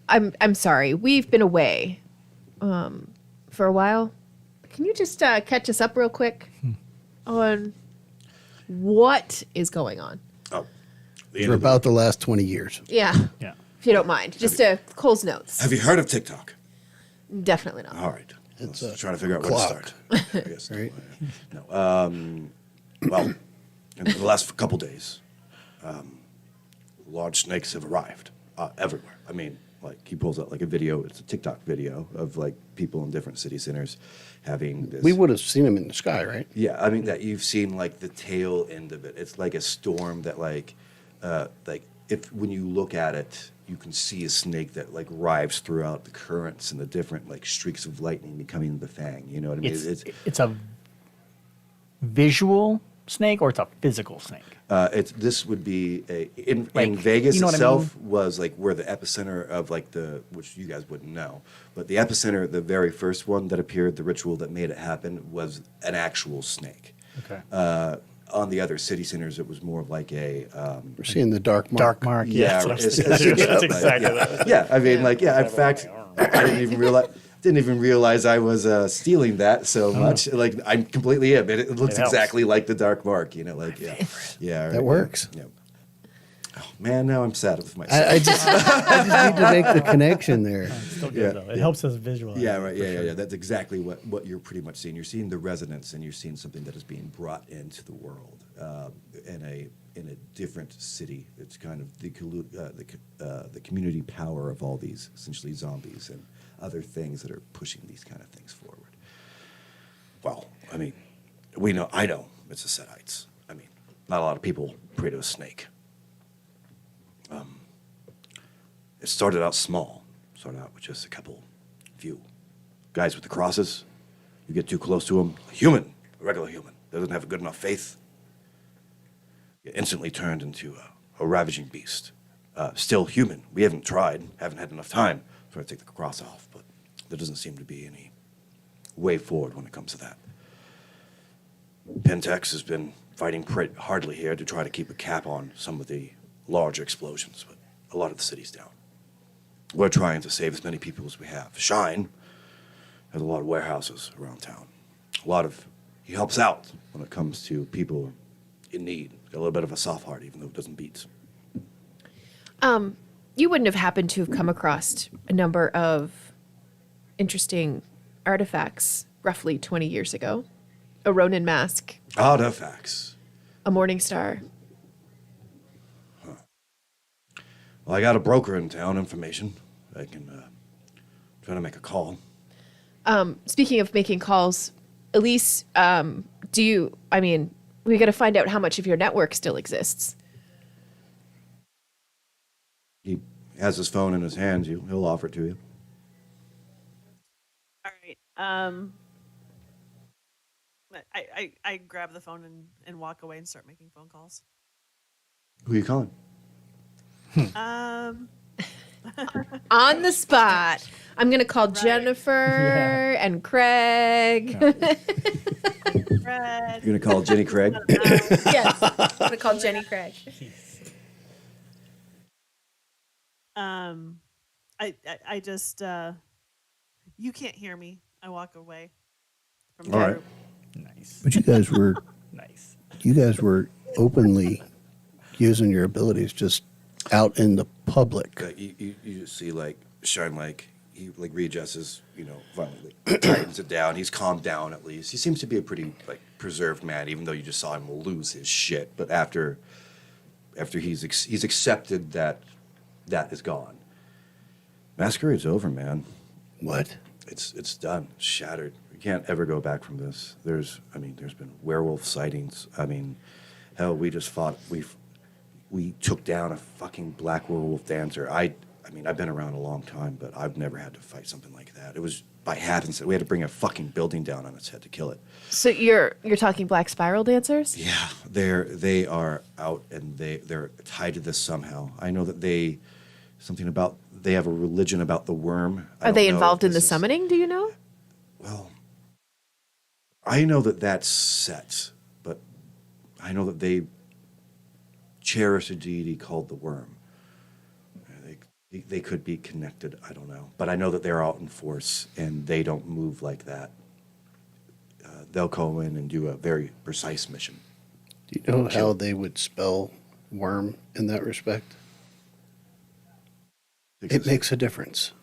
I'm sorry. We've been away for a while. Can you just catch us up real quick on what is going on? Oh, the For end of about the last 20 years. Yeah, Yeah. if you don't mind. Just Cole's notes. Have you heard of TikTok? Definitely not. All right. It's Let's a try to figure out where clock. to start. I guess. Right. No. Well, in the last couple days, large snakes have arrived everywhere. I mean, like he pulls out like a video. It's a TikTok video of like people in different city centers having this. We would have seen him in the sky, right? Yeah, I mean that you've seen like the tail end of it. It's like a storm that like if when you look at it, you can see a snake that like rives throughout the currents and the different like streaks of lightning becoming the fang. You know what I mean? It's a visual snake or it's a physical snake. This would be in Like, Vegas you know what I itself was like where the epicenter of like which you guys wouldn't know, but the epicenter, the very first one that appeared, the ritual that made it happen was an actual snake. Okay. On the other city centers, it was more like a We're seeing the dark mark. Dark mark. yeah, Yeah. right. That's, It's- exactly yeah. that. Yeah, I mean, like, yeah. In fact, I didn't even realize I was stealing that so much. Like, I'm completely it. It looks It helps. exactly like the dark mark. You know, like yeah. That works. Yeah. Oh man, now I'm sad with myself. I just need to make the connection there. Still good Yeah, though. It yeah. helps us visualize. Yeah, it, right. for Yeah, sure. yeah. That's exactly what you're pretty much seeing. You're seeing the resonance, and you're seeing something that is being brought into the world in a different city. It's kind of the community power of all these essentially zombies and other things that are pushing these kind of things forward. Well, I mean, I know it's the Setites. I mean, not a lot of people pray to a snake. It started out small. Started out with just a few guys with the crosses. You get too close to them, a regular human, doesn't have a good enough faith. Get instantly turned into a ravaging beast. Still human. We haven't tried, haven't had enough time to take the cross off, but there doesn't seem to be any way forward when it comes to that. Pentex has been fighting pretty hardly here to try to keep a cap on some of the larger explosions, but a lot of the city's down. We're trying to save as many people as we have. Shine has a lot of warehouses around town. He helps out when it comes to people in need. Got a little bit of a soft heart, even though it doesn't beat. You wouldn't have happened to have come across a number of interesting artifacts roughly 20 years ago. A Ronin mask, Artifacts. a morning star. Well, I got a broker in town, information. I can try to make a call. Speaking of making calls, Elise, we got to find out how much of your network still exists. He has his phone in his hands. He'll offer it to you. All right. I grab the phone and walk away and start making phone calls. Who are you calling? On the spot. I'm going to call Jennifer and Craig. Red. You're gonna call Jenny Craig? Yes. I'm going to call Jenny Craig. I just you can't hear me. I walk away from All the right. group. Nice. But you guys were openly using your abilities just out in the public. You just see Shine he readjusts his, violently tightens it down. He's calmed down at least. He seems to be a pretty preserved man, even though you just saw him lose his shit. But after he's accepted that is gone. Masquerade's over, man. What? It's done. It's shattered. We can't ever go back from this. There's been werewolf sightings. Hell, we just fought. We took down a fucking black werewolf dancer. I've been around a long time, but I've never had to fight something like that. It was by happenstance. We had to bring a fucking building down on its head to kill it. So you're talking black spiral dancers? Yeah, they are out, and they're tied to this somehow. I know that they have a religion about the worm. Are they involved in the summoning? Do you know? Well, I know that that's set, but I know that they cherish a deity called the worm. They could be connected. I don't know, but I know that they're out in force, and they don't move like that. They'll go in and do a very precise mission. Do you know how they would spell worm in that respect? It makes a difference.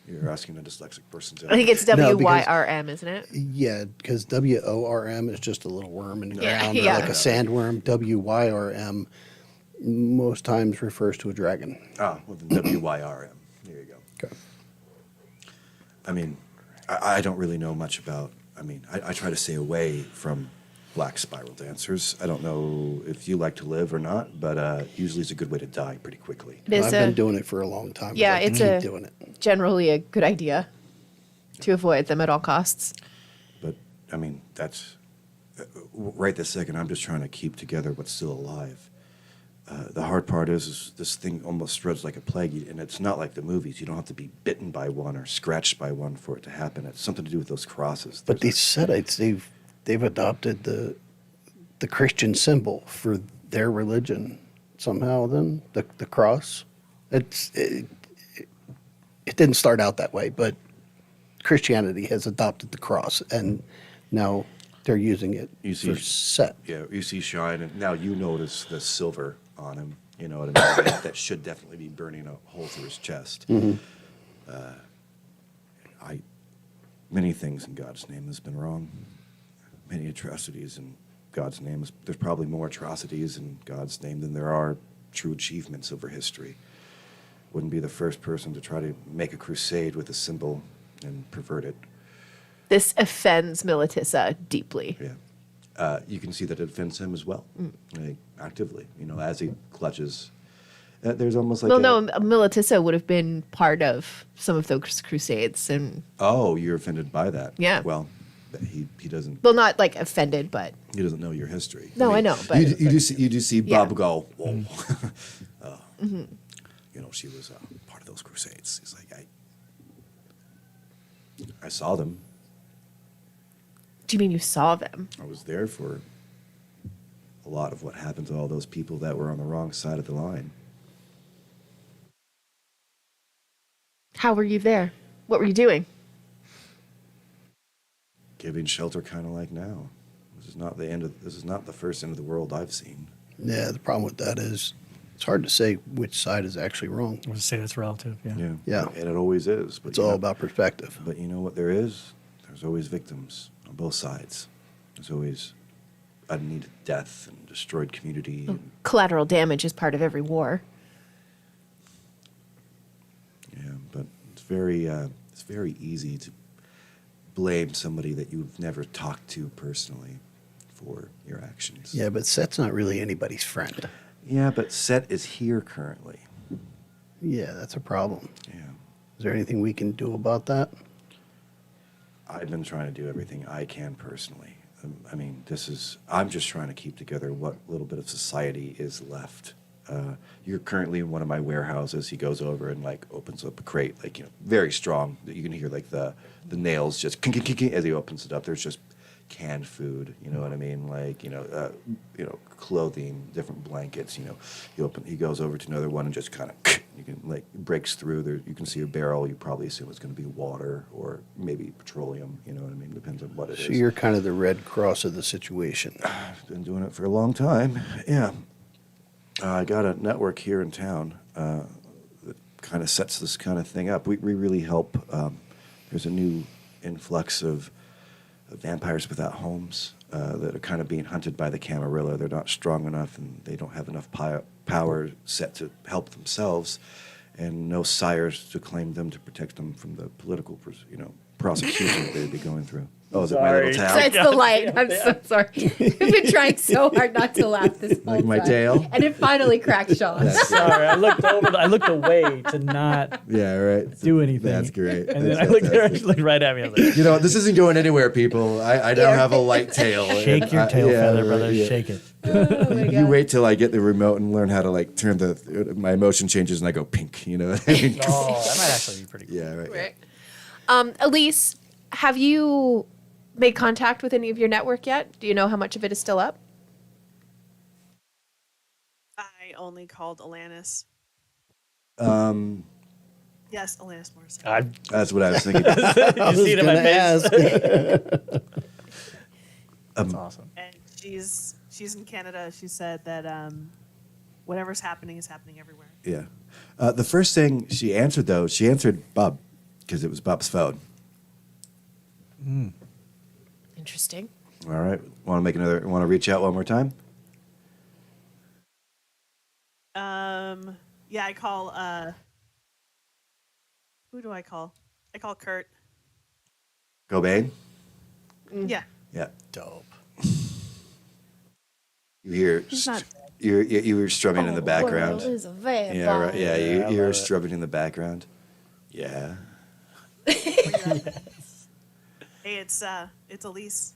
You're asking a dyslexic person. I think it's No, WYRM, isn't it? Yeah, because WORM is just a little worm in the Yeah, ground, yeah. or like a sandworm. WYRM most times refers to a dragon. Well, then WYRM. There you go. Okay. I don't really know much about. I try to stay away from black spiral dancers. I don't know if you like to live or not, but usually it's a good way to die pretty quickly. It is I've been doing it for a long time. Yeah, I'd like it's to keep doing it. generally a good idea to avoid them at all costs. But that's right this second. I'm just trying to keep together what's still alive. The hard part is this thing almost spreads like a plague, and it's not like the movies. You don't have to be bitten by one or scratched by one for it to happen. It's something to do with those crosses. But these Sedites, they've adopted the Christian symbol for their religion somehow. Then the cross, it didn't start out that way, but Christianity has adopted the cross, and now they're using it for set. Yeah, you see Shine, and now you notice the silver on him. You know what I mean? That should definitely be burning a hole through his chest. Mm-hmm. Many things in God's name has been wrong. Many atrocities in God's name. There's probably more atrocities in God's name than there are true achievements over history. Wouldn't be the first person to try to make a crusade with a symbol and pervert it. This offends Militissa deeply. Yeah. You can see that it offends him as well, actively, as he clutches. There's almost like Militissa would have been part of some of those crusades. Oh, you're offended by that. Yeah. Well, he doesn't. Well, not like offended, but He doesn't know your history. No, I know, but- you do see Yeah. Bob go, whoa. She was part of those crusades. He's like, I saw them. do you mean you saw them? I was there for lot of what happened to all those people that were on the wrong side of the line. How were you there? What were you doing? Giving shelter, kind of like now. This is not the first end of the world I've seen. Yeah, the problem with that is it's hard to say which side is actually wrong. I would say that's relative. Yeah. Yeah. And it always is. But It's you all know- about perspective. But you know what there is? There's always victims on both sides. There's always unneeded death and destroyed community. And, Collateral damage is part of every war. yeah, but it's very easy to blame somebody that you've never talked to personally for your actions. Yeah, but Seth's not really anybody's friend. Yeah, but Set is here currently. Yeah, that's a problem. Yeah. Is there anything we can do about that? I've been trying to do everything I can personally. I'm just trying to keep together what little bit of society is left. You're currently in one of my warehouses. He goes over and like opens up a crate, like, you know, very strong. That you can hear like the nails just as he opens it up. There's just canned food. You know what I mean? Like, clothing, different blankets. You know, he goes over to another one and just kind of you can like breaks through there. You can see a barrel. You probably assume it's going to be water or maybe petroleum. You know what I mean? Depends on what it is. So you're kind of the Red Cross of the situation. I've been doing it for a long time. Yeah. I got a network here in town that kind of sets this kind of thing up. We really help. There's a new influx of vampires without homes that are kind of being hunted by the Camarilla. They're not strong enough, and they don't have enough power set to help themselves, and no sires to claim them to protect them from the political, prosecution they'd be going through. Oh, is it my little Sorry. tail? It's the light. I'm so sorry. You've been trying so hard not to laugh this whole Like my time. tail? And it finally cracked Sean. Sorry, I looked away to not Yeah, right. do anything. That's great. And then That's I looked there, fantastic. she looked right at me. I was like, You know, this isn't going anywhere, people. I don't have a light tail. shake your tail Yeah, feather, right, brother. yeah. Shake it. Oh my You God. wait till I get the remote and learn how to like turn my emotion changes and I go pink. You know what I mean? Oh, that might actually be pretty cool. Yeah, right. Right. Elise, have you made contact with any of your network yet? Do you know how much of it is still up? I only called Alanis. Yes, Alanis Morissette. That's what I was thinking. You see it in my face? That's awesome. And she's in Canada. She said that whatever's happening is happening everywhere. Yeah. The first thing she answered Bob because it was Bob's phone. Interesting. All right. Want to reach out one more time? Yeah, I call who do I call? I call Kurt. Cobain? Yeah. Yeah. Dope. You hear He's not you were strumming in the background. Is a vampire. Yeah, right. Yeah, Yeah, I you're love it. strumming in the background. Yeah. Hey, it's Elise.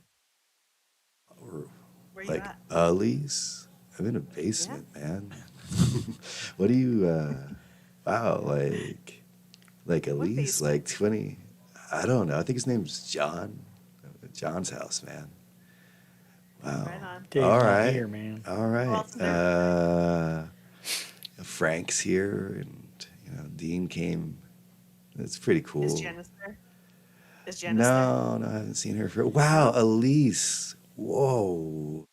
Or Where you like at? Elise. I'm in a basement, man. What do you wow, like Elise, basement? like 20, I don't know. I think his name's John. John's house, man. Wow. Right on. Dave's All not right. here, man. All right. Well, it's Frank's here, and Dean came. It's pretty cool. Is Janice there? Is Janice there? No, I haven't seen her for. Wow, Elise. Whoa.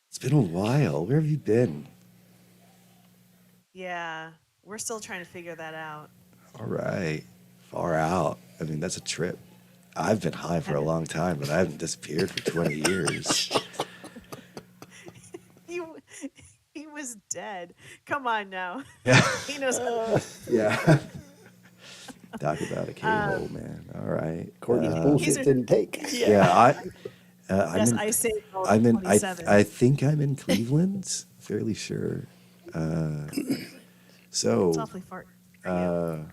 It's been a while. Where have you been? Yeah, we're still trying to figure that out. All right. Far out. I mean, that's a trip. I've been high for a long time, but I haven't disappeared for 20 years. He was dead. Come on now. Yeah. He knows. Yeah. Talk about a K-hole, man. All right. Courtney's He's bullshit a- didn't take. Yeah, Yes, I'm in, I say I'm in. 27. I think I'm in Cleveland. Fairly sure. So, It's awfully far. for you.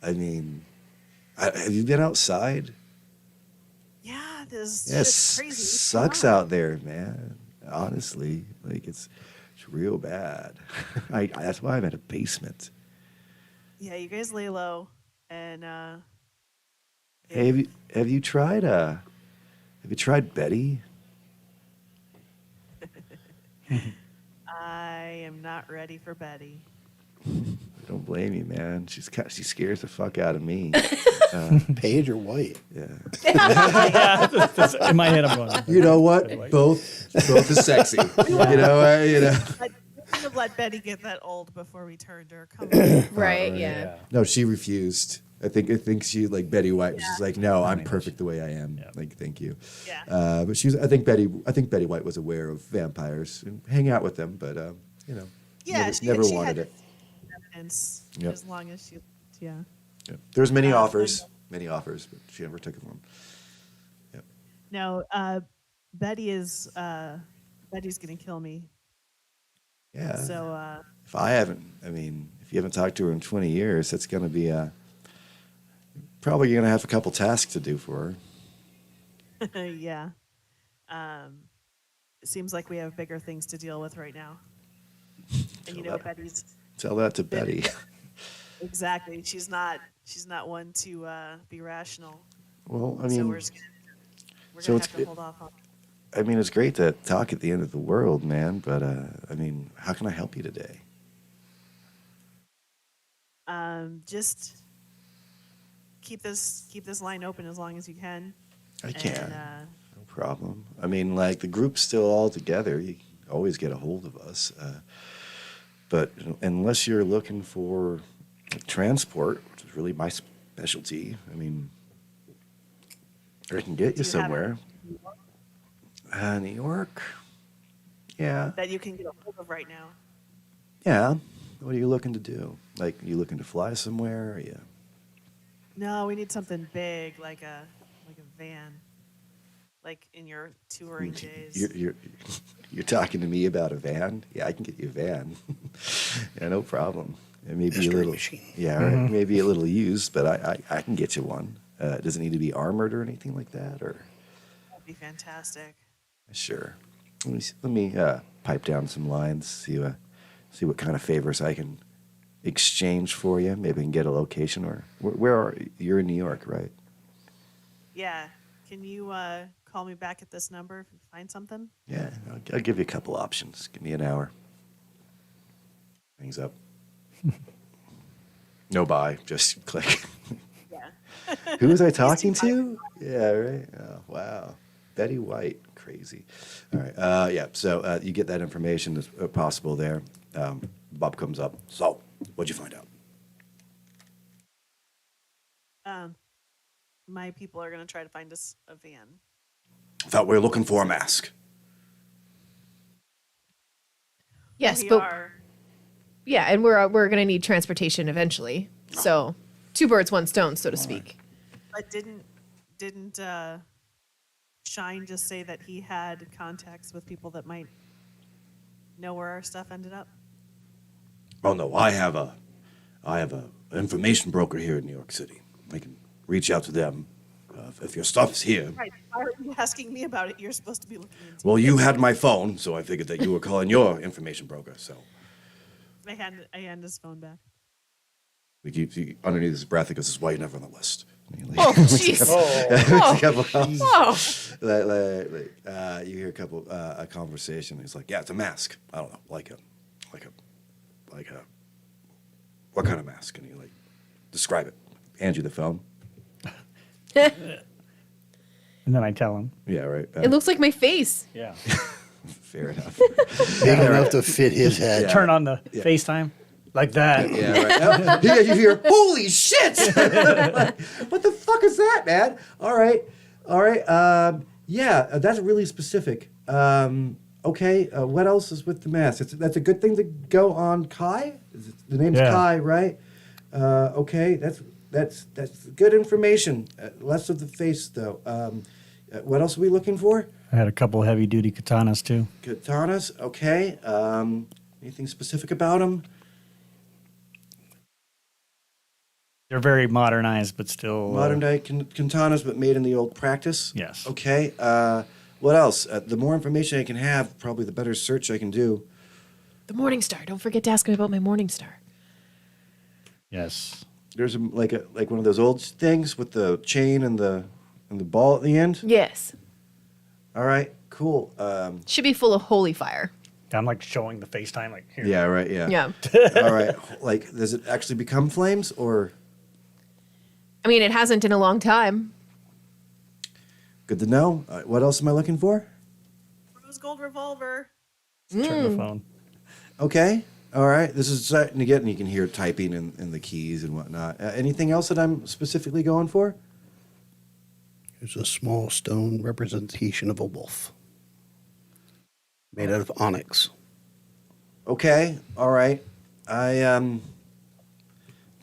I mean, have you been outside? Yeah, this Yes, shit's crazy. What's sucks going on? out there, man. Honestly, like it's real bad. That's why I'm in a basement. Yeah, you guys lay low, and Hey, have you tried Betty? I am not ready for Betty. Don't blame you, man. She scares the fuck out of me. Beige or white? Yeah. In my head, I'm going. You know what? Both is sexy. You know. I couldn't have let Betty get that old before we turned her. Come on. Right, yeah. No, she refused. I think she like Betty White was just like, no, I'm perfect the way I am. Yeah. Like, thank you. Yeah. But I think Betty White was aware of vampires and hang out with them, but Yeah, never she wanted had it. evidence Yep. as long as she, yeah. Yeah. There was many offers, but she never took one. Yep. No, Betty's gonna kill me. Yeah. So If you haven't talked to her in 20 years, that's going to be probably going to have a couple tasks to do for her. yeah. It seems like we have bigger things to deal with right now. And you know, Betty's Tell that to Betty. exactly. She's not one to be rational. Well, I So mean, we're gonna have to hold off on. it's great to talk at the end of the world, man. But how can I help you today? Just keep this line open as long as you can. I can. And, No problem. The group's still all together. You always get a hold of us. But unless you're looking for transport, which is really my specialty, I can get you do you have somewhere. New York? Yeah. that you can get a hold of right now. Yeah. What are you looking to do? Like, you looking to fly somewhere? Or you... No, we need something big, like a van, like in your touring days. You're talking to me about a van? Yeah, I can get you a van. Yeah, no problem. It may be a Mystery little, machine. yeah, right, maybe a little used, but I can get you one. Does it need to be armored or anything like that? Or That'd be fantastic. sure. Let me pipe down some lines. See what kind of favors I can exchange for you. Maybe I can get a location. Or where are you? You're in New York, right? Yeah. Can you call me back at this number if you find something? Yeah, I'll give you a couple options. Give me an hour. Hangs up. No buy, just click. Yeah. Who was I talking to? Yeah, right. Oh, wow. Betty White, crazy. All right. Yeah. So you get that information as possible there. Bob comes up. So, what'd you find out? My people are going to try to find us a van. I thought we were looking for a mask. Yes, We but are. yeah, and we're gonna need transportation eventually. So, two birds, one stone, so to speak. But didn't Shine just say that he had contacts with people that might know where our stuff ended up? Oh no, I have a information broker here in New York City. I can reach out to them if your stuff's here. Right. Why are you asking me about it? You're supposed to be looking into Well, you had my phone, so I figured that you were calling your information broker. So I hand his phone back. underneath his breath, he goes, "This is why you're never on the list." Oh, jeez. Oh. You hear a conversation. He's like, "Yeah, it's a mask. I don't know, like a, what kind of mask?" And he describe it. Hand you the phone. And then I tell him. Yeah, right. It looks like my face. Yeah. Fair enough. Big enough to fit his head. Yeah. Turn on the FaceTime like that. Yeah, right. Yeah, you hear, "Holy shit!" What the fuck is that, man? All right. Yeah, that's really specific. Okay, what else is with the mask? That's a good thing to go on Kai. The name's Yeah. Kai, right? Okay, that's good information. Less of the face, though. What else are we looking for? I had a couple heavy duty katanas too. Katanas. Okay. Anything specific about them? They're very modernized, but still Modern day katanas, but made in the old practice. Yes. Okay. What else? The more information I can have, probably the better search I can do. The Morning Star. Don't forget to ask me about my Morning Star. Yes. There's like one of those old things with the chain and the ball at the end. Yes. All right. Cool. Should be full of holy fire. I'm like showing the FaceTime, like here. Yeah, right, yeah. Yeah. All right. Like, does it actually become flames or? I mean, it hasn't in a long time. Good to know. What else am I looking for? Rose gold revolver. Turn the phone. Okay. All right. This is starting to get, and you can hear typing in the keys and whatnot. Anything else that I'm specifically going for? There's a small stone representation of a wolf made out of onyx. Okay. All right. Looks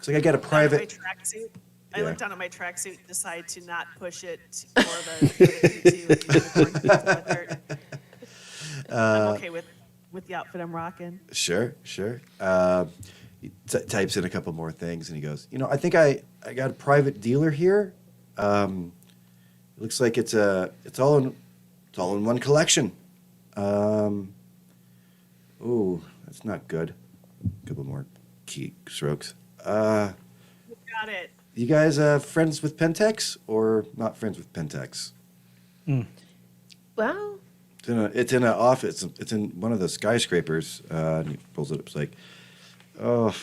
like I got a private. My tracksuit. I Yeah. looked down at my tracksuit and decided to not push it for the I'm okay with the outfit I'm rocking. Sure. He types in a couple more things, and he goes, I think I got a private dealer here. It looks like it's all in one collection. Ooh, that's not good. A couple more key strokes. Got it. You guys friends with Pentex or not friends with Pentex? Well, It's in an office. It's in one of the skyscrapers. And he pulls it up. It's like, oh,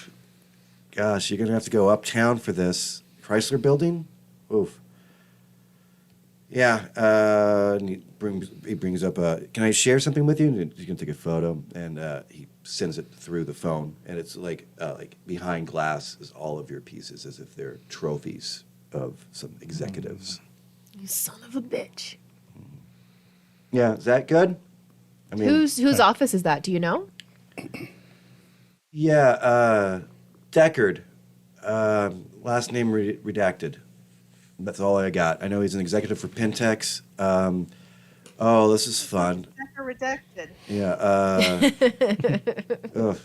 gosh, you're gonna have to go uptown for this Chrysler Building. Oof. Yeah. And he brings up. Can I share something with you? And you can take a photo, and he sends it through the phone, and it's like behind glass is all of your pieces, as if they're trophies of some executives. you son of a bitch. Yeah, is that good? I mean, Whose office is that? Do you know? yeah, Deckard. Last name redacted. That's all I got. I know he's an executive for Pentex. This is fun. Redacted. Yeah.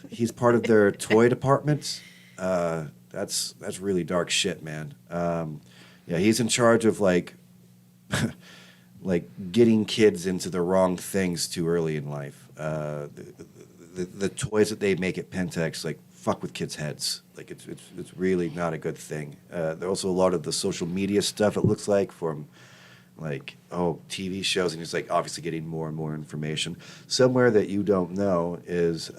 He's part of their toy department. That's really dark shit, man. Yeah, he's in charge of like getting kids into the wrong things too early in life. The toys that they make at Pentex fuck with kids' heads. It's really not a good thing. There's also a lot of the social media stuff. It looks like from TV shows, and he's obviously getting more and more information. Somewhere that you don't know is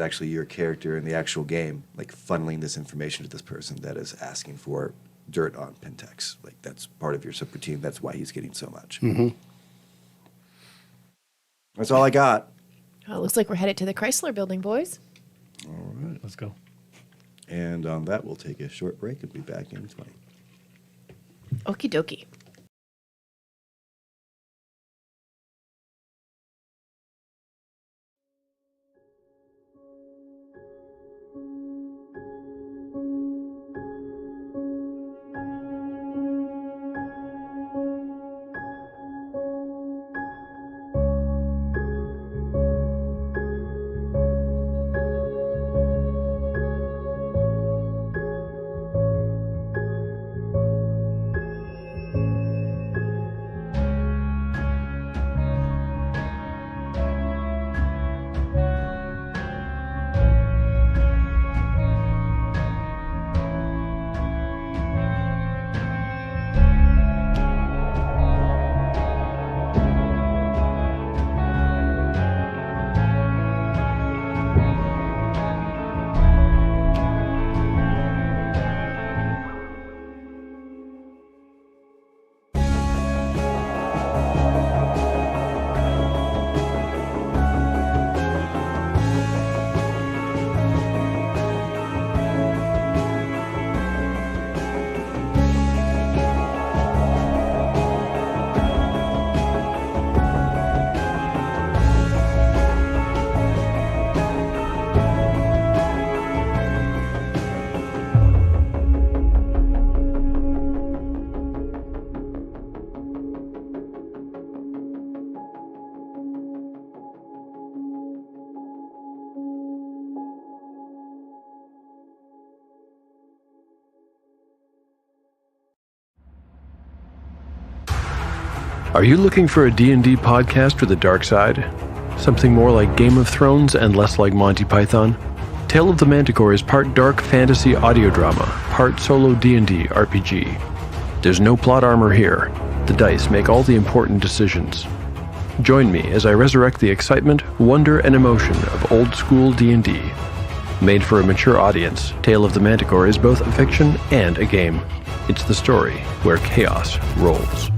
actually your character in the actual game, funneling this information to this person that is asking for dirt on Pentex. That's part of your subroutine. That's why he's getting so much. Mm-hmm. That's all I got. Oh, looks like we're headed to the Chrysler Building, boys. All right. Let's go. And on that, we'll take a short break and be back in 20. Okie dokie. Are you looking for a D&D podcast with a dark side? Something more like Game of Thrones and less like Monty Python? Tale of the Manticore is part dark fantasy audio drama, part solo D&D RPG. There's no plot armor here. The dice make all the important decisions. Join me as I resurrect the excitement, wonder, and emotion of old-school D&D. Made for a mature audience, Tale of the Manticore is both a fiction and a game. It's the story where chaos rolls.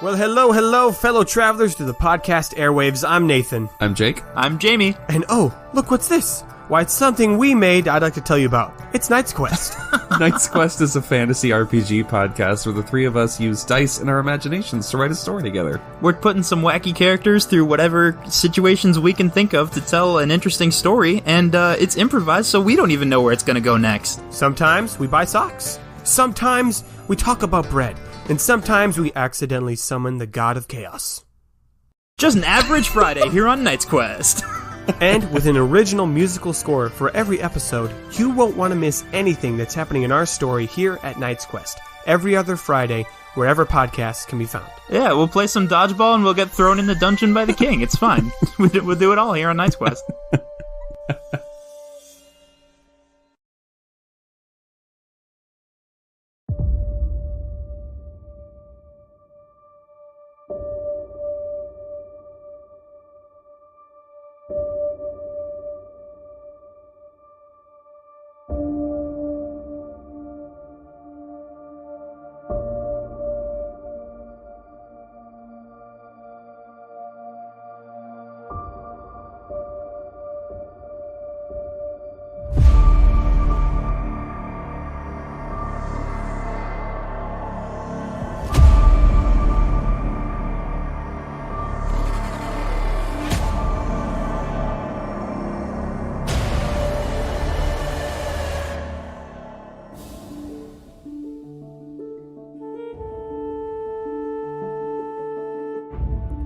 Well, hello, fellow travelers through the podcast airwaves. I'm Nathan. I'm Jake. I'm Jamie. And oh, look what's this? Why, it's something we made I'd like to tell you about. It's Knight's Quest. Knight's Quest is a fantasy RPG podcast where the three of us use dice and our imaginations to write a story together. We're putting some wacky characters through whatever situations we can think of to tell an interesting story, and it's improvised, so we don't even know where it's going to go next. Sometimes we buy socks. Sometimes we talk about bread. And sometimes we accidentally summon the god of chaos. Just an average Friday here on Knight's Quest. And with an original musical score for every episode, you won't want to miss anything that's happening in our story here at Knight's Quest, every other Friday, wherever podcasts can be found. Yeah, we'll play some dodgeball and we'll get thrown in the dungeon by the king. It's fine. We'll do it all here on Knight's Quest.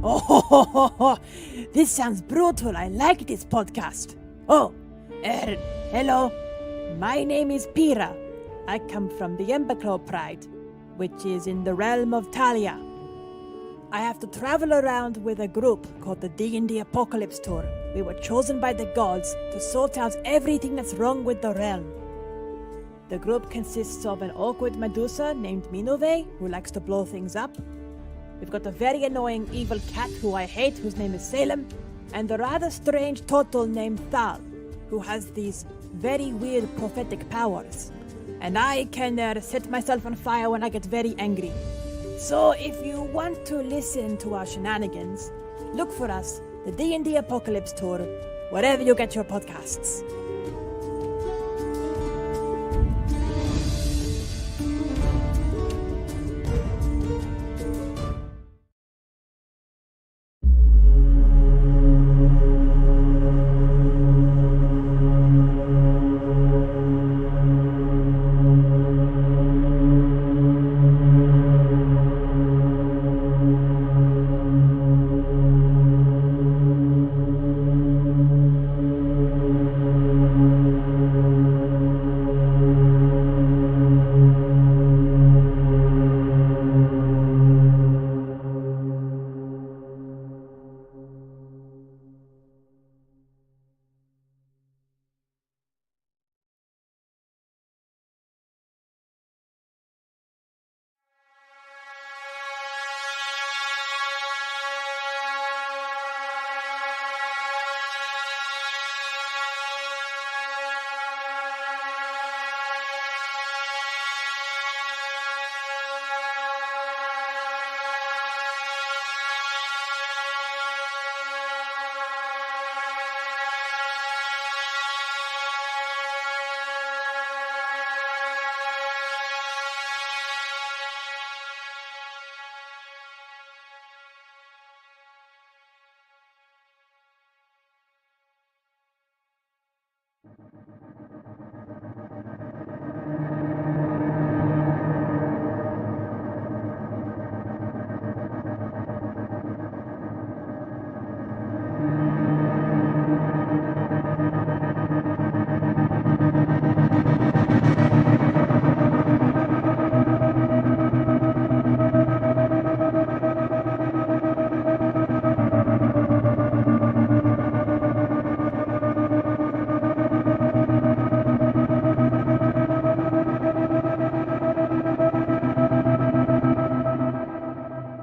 Oh, this sounds brutal. I like this podcast. Oh, hello. My name is Pira. I come from the Emberclaw Pride, which is in the realm of Talia. I have to travel around with a group called the D&D Apocalypse Tour. We were chosen by the gods to sort out everything that's wrong with the realm. The group consists of an awkward Medusa named Minove, who likes to blow things up. We've got a very annoying evil cat who I hate, whose name is Salem, and a rather strange turtle named Thal, who has these very weird prophetic powers. And I can set myself on fire when I get very angry. So if you want to listen to our shenanigans, look for us, the D&D Apocalypse Tour, wherever you get your podcasts.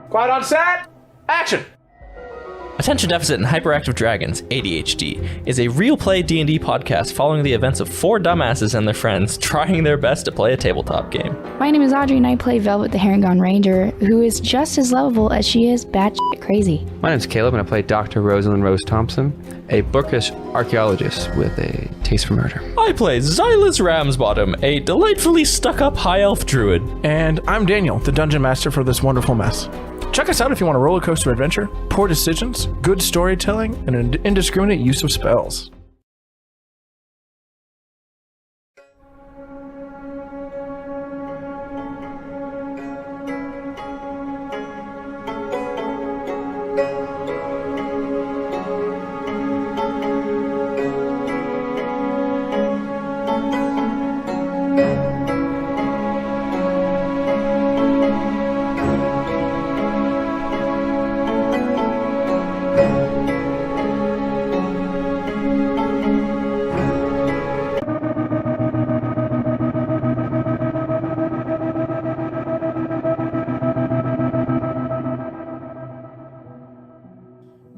Quiet on set! Action! Attention Deficit and Hyperactive Dragons, ADHD, is a real play D&D podcast following the events of four dumbasses and their friends trying their best to play a tabletop game. My name is Audrey and I play Velvet the Herringon Ranger, who is just as lovable as she is batshit crazy. My name's Caleb and I play Dr. Rosalind Rose Thompson, a bookish archaeologist with a taste for murder. I play Xylus Ramsbottom, a delightfully stuck-up high-elf druid. And I'm Daniel, the Dungeon Master for this wonderful mess. Check us out if you want a roller coaster adventure, poor decisions, good storytelling, and an indiscriminate use of spells.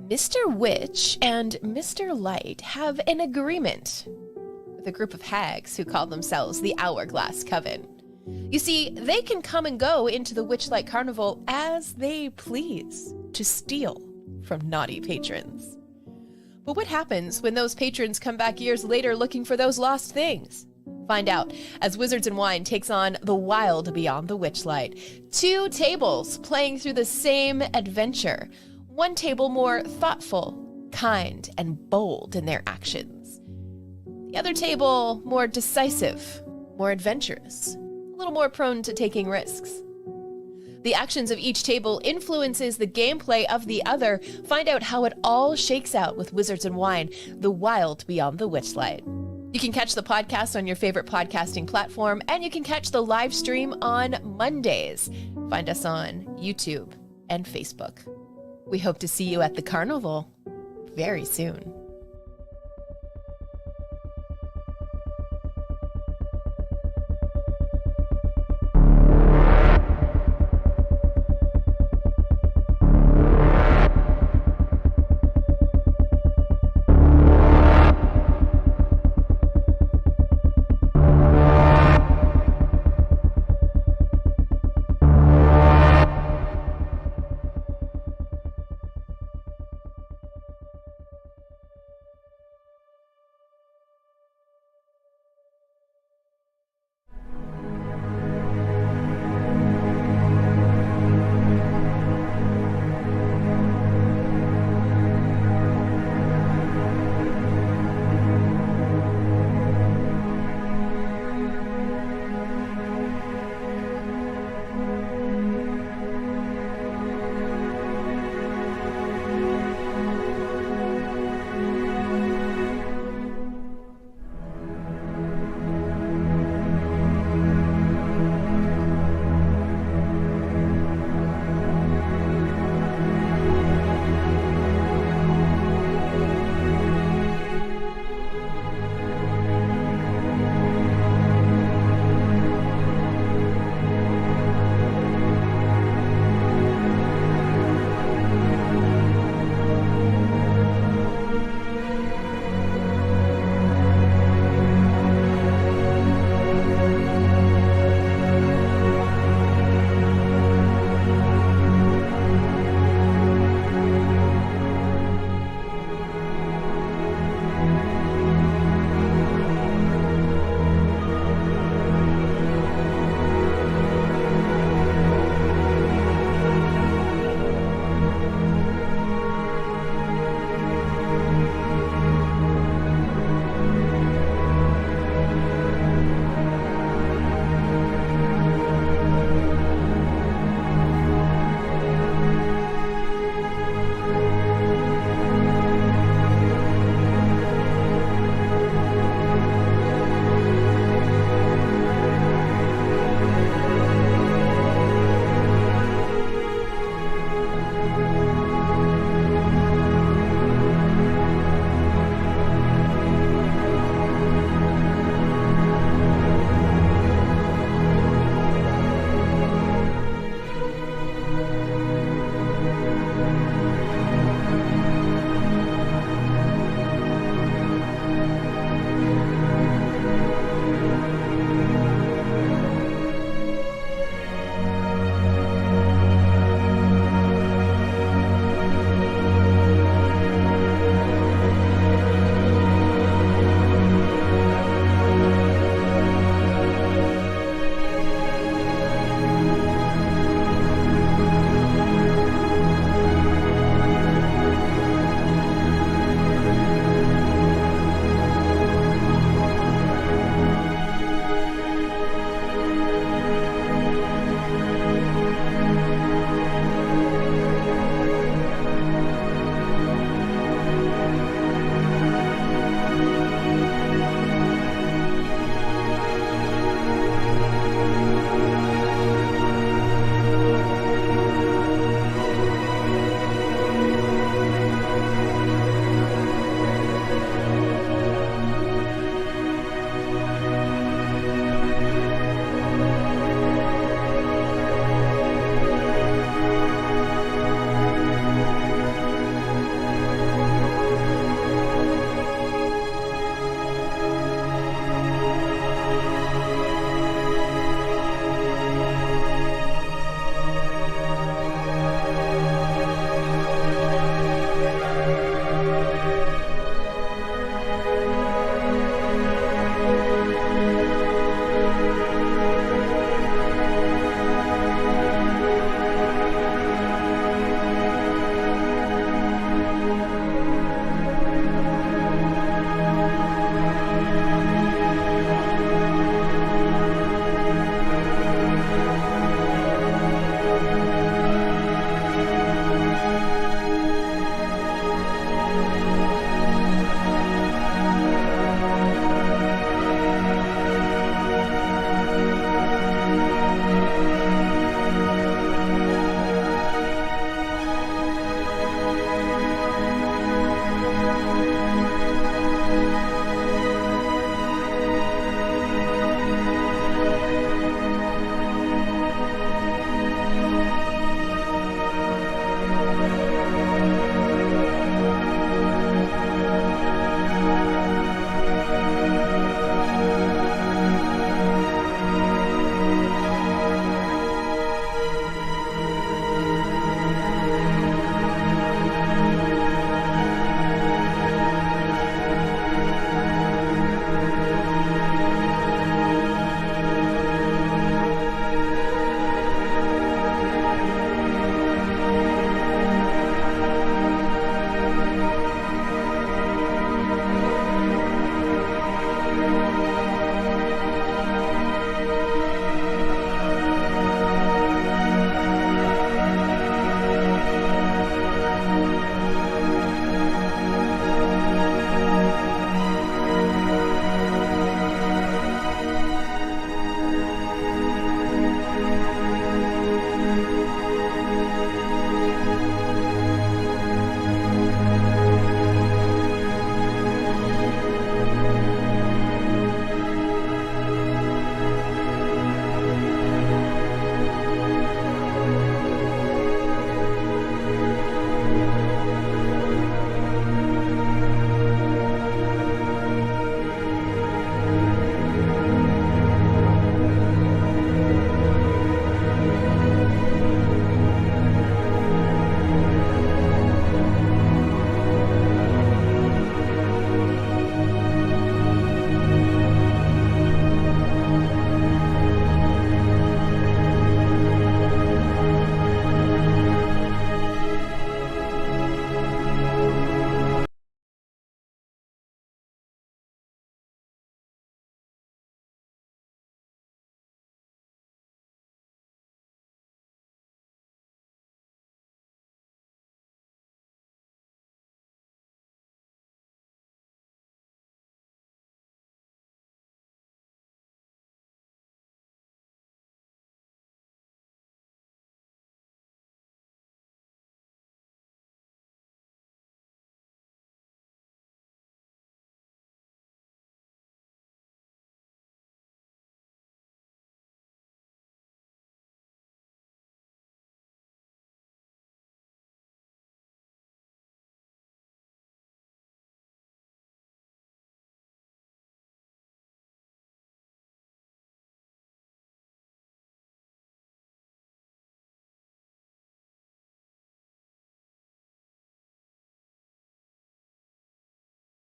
Mr. Witch and Mr. Light have an agreement with a group of hags who call themselves the Hourglass Coven. You see, they can come and go into the Witchlight Carnival as they please to steal from naughty patrons. But what happens when those patrons come back years later looking for those lost things? Find out as Wizards and Wine takes on The Wild Beyond the Witchlight. 2 tables playing through the same adventure. One table more thoughtful, kind, and bold in their actions. The other table more decisive, more adventurous, a little more prone to taking risks. The actions of each table influences the gameplay of the other. Find out how it all shakes out with Wizards and Wine, the wild beyond the witchlight. You can catch the podcast on your favorite podcasting platform, and you can catch the live stream on Mondays. Find us on YouTube and Facebook. We hope to see you at the carnival very soon.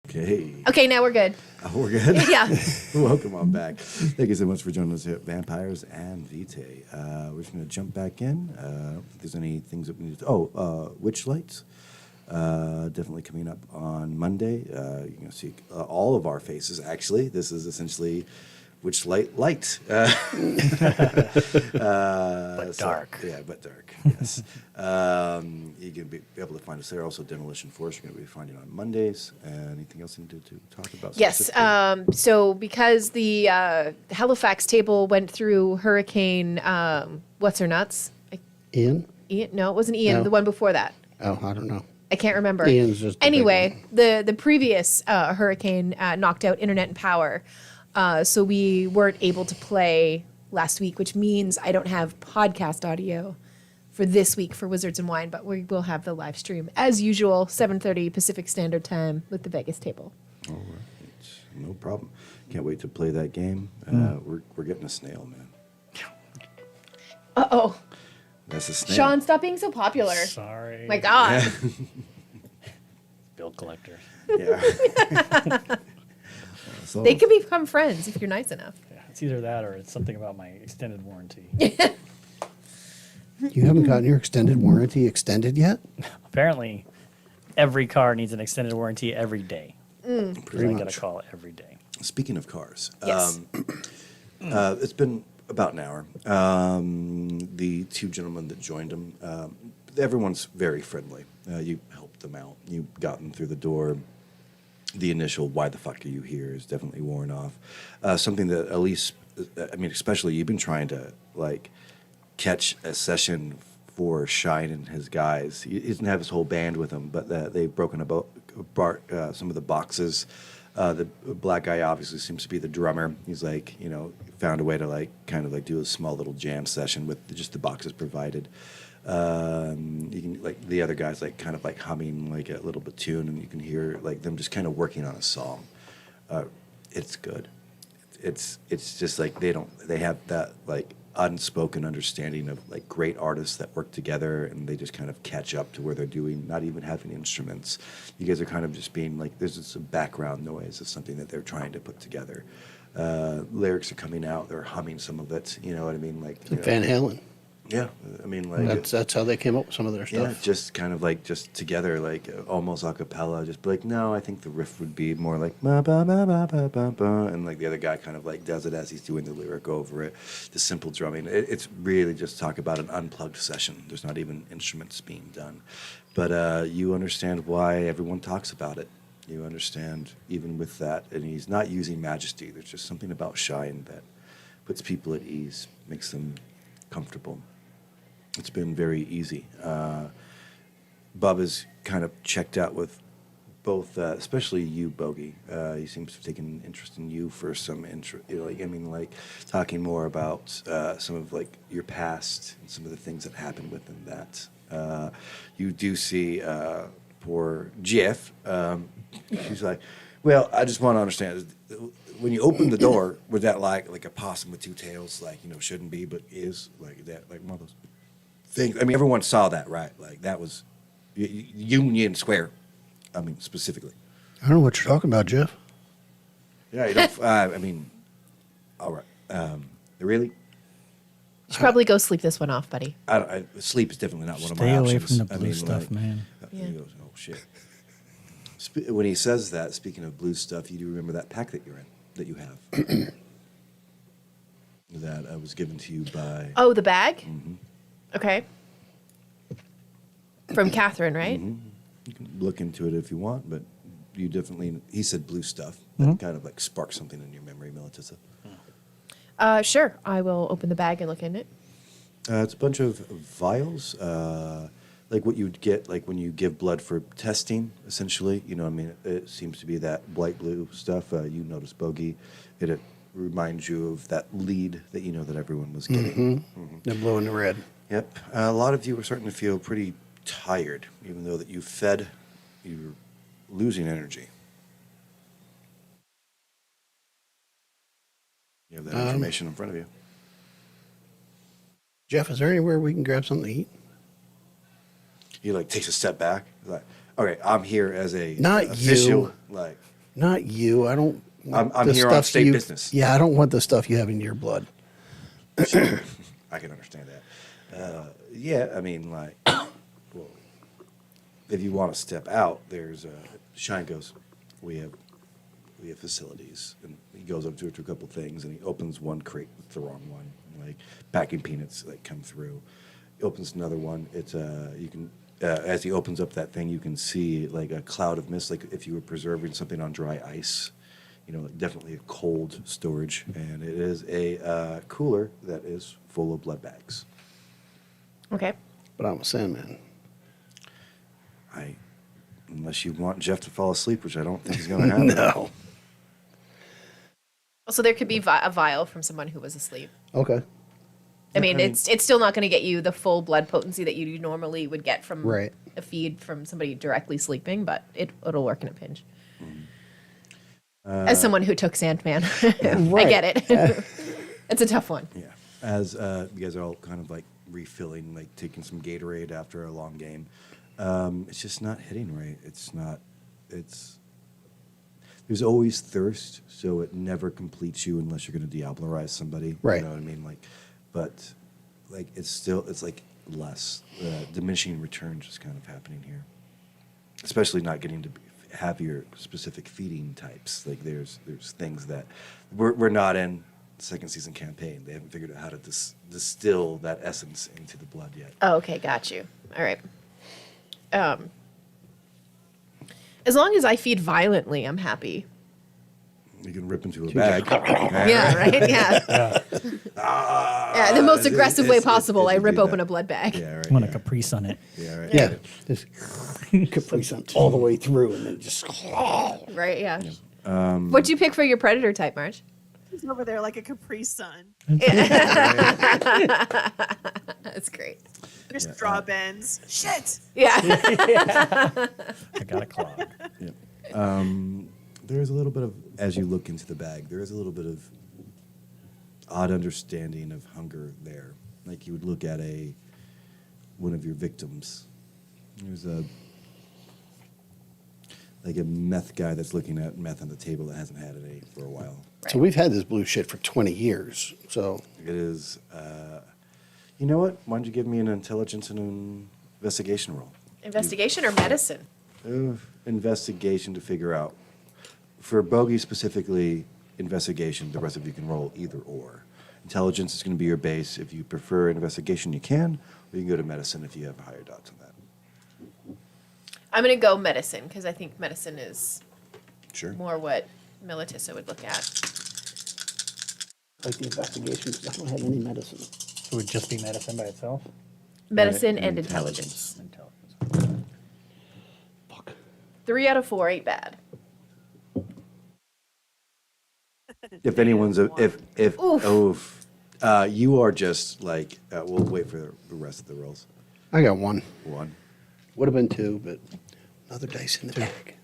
Okay. Okay, now we're good. Oh, we're good? Yeah. Welcome on back. Thank you so much for joining us here at Vampires and Vitae. We're just going to jump back in. If there's any things that we need to... Witch Lights. Definitely coming up on Monday. You're going to see all of our faces, actually. This is essentially Witch Light. But dark. Yeah, but dark, yes. You can be able to find us there. Also, Demolition Force, you're going to be finding on Mondays. Anything else you need to talk about? Yes. So because the Halifax table went through Hurricane, what's her nuts? Ian? No, it wasn't Ian. No. The one before that. Oh, I don't know. I can't remember. Ian's just the big anyway, the previous hurricane knocked out internet and power, so we weren't able to play last week, which means I don't have podcast audio for this week for Wizards and Wine, but we will have the live stream as usual, 7:30 Pacific Standard Time with the Vegas table. All right, no problem. Can't wait to play that game. We're getting a snail, man. Uh-oh. That's a snail. Sean, stop being so popular. Sorry. My God. Bill collector. Yeah. So, They can become friends if you're nice enough. Yeah, it's either that or it's something about my extended warranty. You haven't gotten your extended warranty extended yet? Apparently, every car needs an extended warranty every day. Pretty I much. got a call every day. Speaking of cars, Yes. it's been about an hour. The two gentlemen that joined them, everyone's very friendly. You helped them out. You got them through the door. The initial "why the fuck are you here" is definitely worn off. Something that Elise, especially you've been trying to catch a session for Shine and his guys. He doesn't have his whole band with him, but they've broken some of the boxes. The black guy obviously seems to be the drummer. He's found a way to do a small little jam session with just the boxes provided. You can the other guys humming a little batoon, and you can hear them just kind of working on a song. It's good. It's just they have that unspoken understanding of great artists that work together, and they just kind of catch up to where they're doing, not even having instruments. You guys are kind of just being there's just some background noise of something that they're trying to put together. Lyrics are coming out, they're humming some of it, you know what I mean? Van Halen. Yeah, That's how they came up with some of their stuff. yeah, just kind of just together, almost a cappella. Just be no, I think the riff would be more ba ba ba ba ba ba ba, and the other guy kind of does it as he's doing the lyric over it. The simple drumming. It's really just talk about an unplugged session. There's not even instruments being done, but you understand why everyone talks about it. You understand even with that, and he's not using majesty. There's just something about Shine that puts people at ease, makes them comfortable. It's been very easy. Bubba's kind of checked out with both, especially you, Bogey. He seems to have taken an interest in you for some interest. Talking more about some of your past and some of the things that happened within that. You do see poor Jeff. She's well, I just want to understand. When you opened the door, was that like a possum with two tails, shouldn't be, but is that one of those things? Everyone saw that, right? That was Union Square. Specifically. I don't know what you're talking about, Jeff. Yeah, you don't. All right. Really? You should probably go sleep this one off, buddy. Sleep is definitely not one of Stay my away options. from the blue stuff, man. Yeah. He goes, oh shit. When he says that, speaking of blue stuff, you do remember that pack that you're in, that you have, that was given to you by. Oh, the bag? Mm-hmm. Okay. From Catherine, right? Mm-hmm. You can look into it if you want, but you definitely. He said blue stuff. That kind of sparked something in your memory, Melatissa. Sure. I will open the bag and look in it. It's a bunch of vials, like what you'd get when you give blood for testing, essentially. It seems to be that light blue stuff. You notice, Bogey. It reminds you of that lead that that everyone was getting. The blue and the red. Yep. A lot of you are starting to feel pretty tired, even though that you fed, you're losing energy. You have that information in front of you. Jeff, is there anywhere we can grab something to eat? He takes a step back. He's okay, I'm here as a Not official. you. Not you. I don't. want I'm the here on stuff state you- business. Yeah, I don't want the stuff you have in your blood. I can understand that. Yeah, I mean, like, well, if you want to step out, there's Shine goes. We have facilities, and he goes up to a couple things, and he opens one crate with the wrong one, like packing peanuts like come through. He opens another one. It's you can. As he opens up that thing, you can see like a cloud of mist, like if you were preserving something on dry ice. You know, definitely a cold storage, and it is a cooler that is full of blood bags. Okay. But I'm a Sandman. Unless you want Jeff to fall asleep, which I don't think he's going to happen. No. So there could be a vial from someone who was asleep. Okay. I mean, it's still not going to get you the full blood potency that you normally would get from Right. a feed from somebody directly sleeping, but it'll work in a pinch. As someone who took Sandman, I get it. It's a tough one. Yeah. As you guys are all kind of like refilling, like taking some Gatorade after a long game, it's just not hitting right. There's always thirst, so it never completes you unless you're going to Diablerize somebody. Right. You know what I mean? It's like less. Diminishing returns is kind of happening here. Especially not getting to have your specific feeding types. Like there's things that we're not in second season campaign. They haven't figured out how to distill that essence into the blood yet. Oh, okay, got you. All right. As long as I feed violently, I'm happy. You can rip into a bag. Yeah, right? Yeah. Yeah, the most aggressive way possible, I rip open a blood bag. Yeah, right. I want a Capri Sun it. Yeah, right. Yeah. Just Capri Sun all the way through, and then just. Right, yeah. What'd you pick for your predator type, Marge? He's over there like a Capri Sun. That's great. Your straw bends. Shit. Yeah. I got a clog. Yeah. There's a little bit of, as you look into the bag, there is a little bit of odd understanding of hunger there. Like you would look at one of your victims. There's a meth guy that's looking at meth on the table that hasn't had any for a while. So we've had this blue shit for 20 years. So It is, you know what? Why don't you give me an intelligence and an investigation roll? Investigation or medicine? Investigation to figure out. For Bogey specifically, investigation, the rest of you can roll either or. Intelligence is going to be your base. If you prefer investigation, you can, or you can go to medicine if you have higher dots on that. I'm going to go medicine because I think medicine is Sure. more what Militissa would look at. like the investigation, because I don't have any medicine. So it would just be medicine by itself? Medicine and intelligence. 3 out of 4 ain't bad. If anyone's you are just like we'll wait for the rest of the rolls. I got one. One. Would have been 2, but another dice in the bag.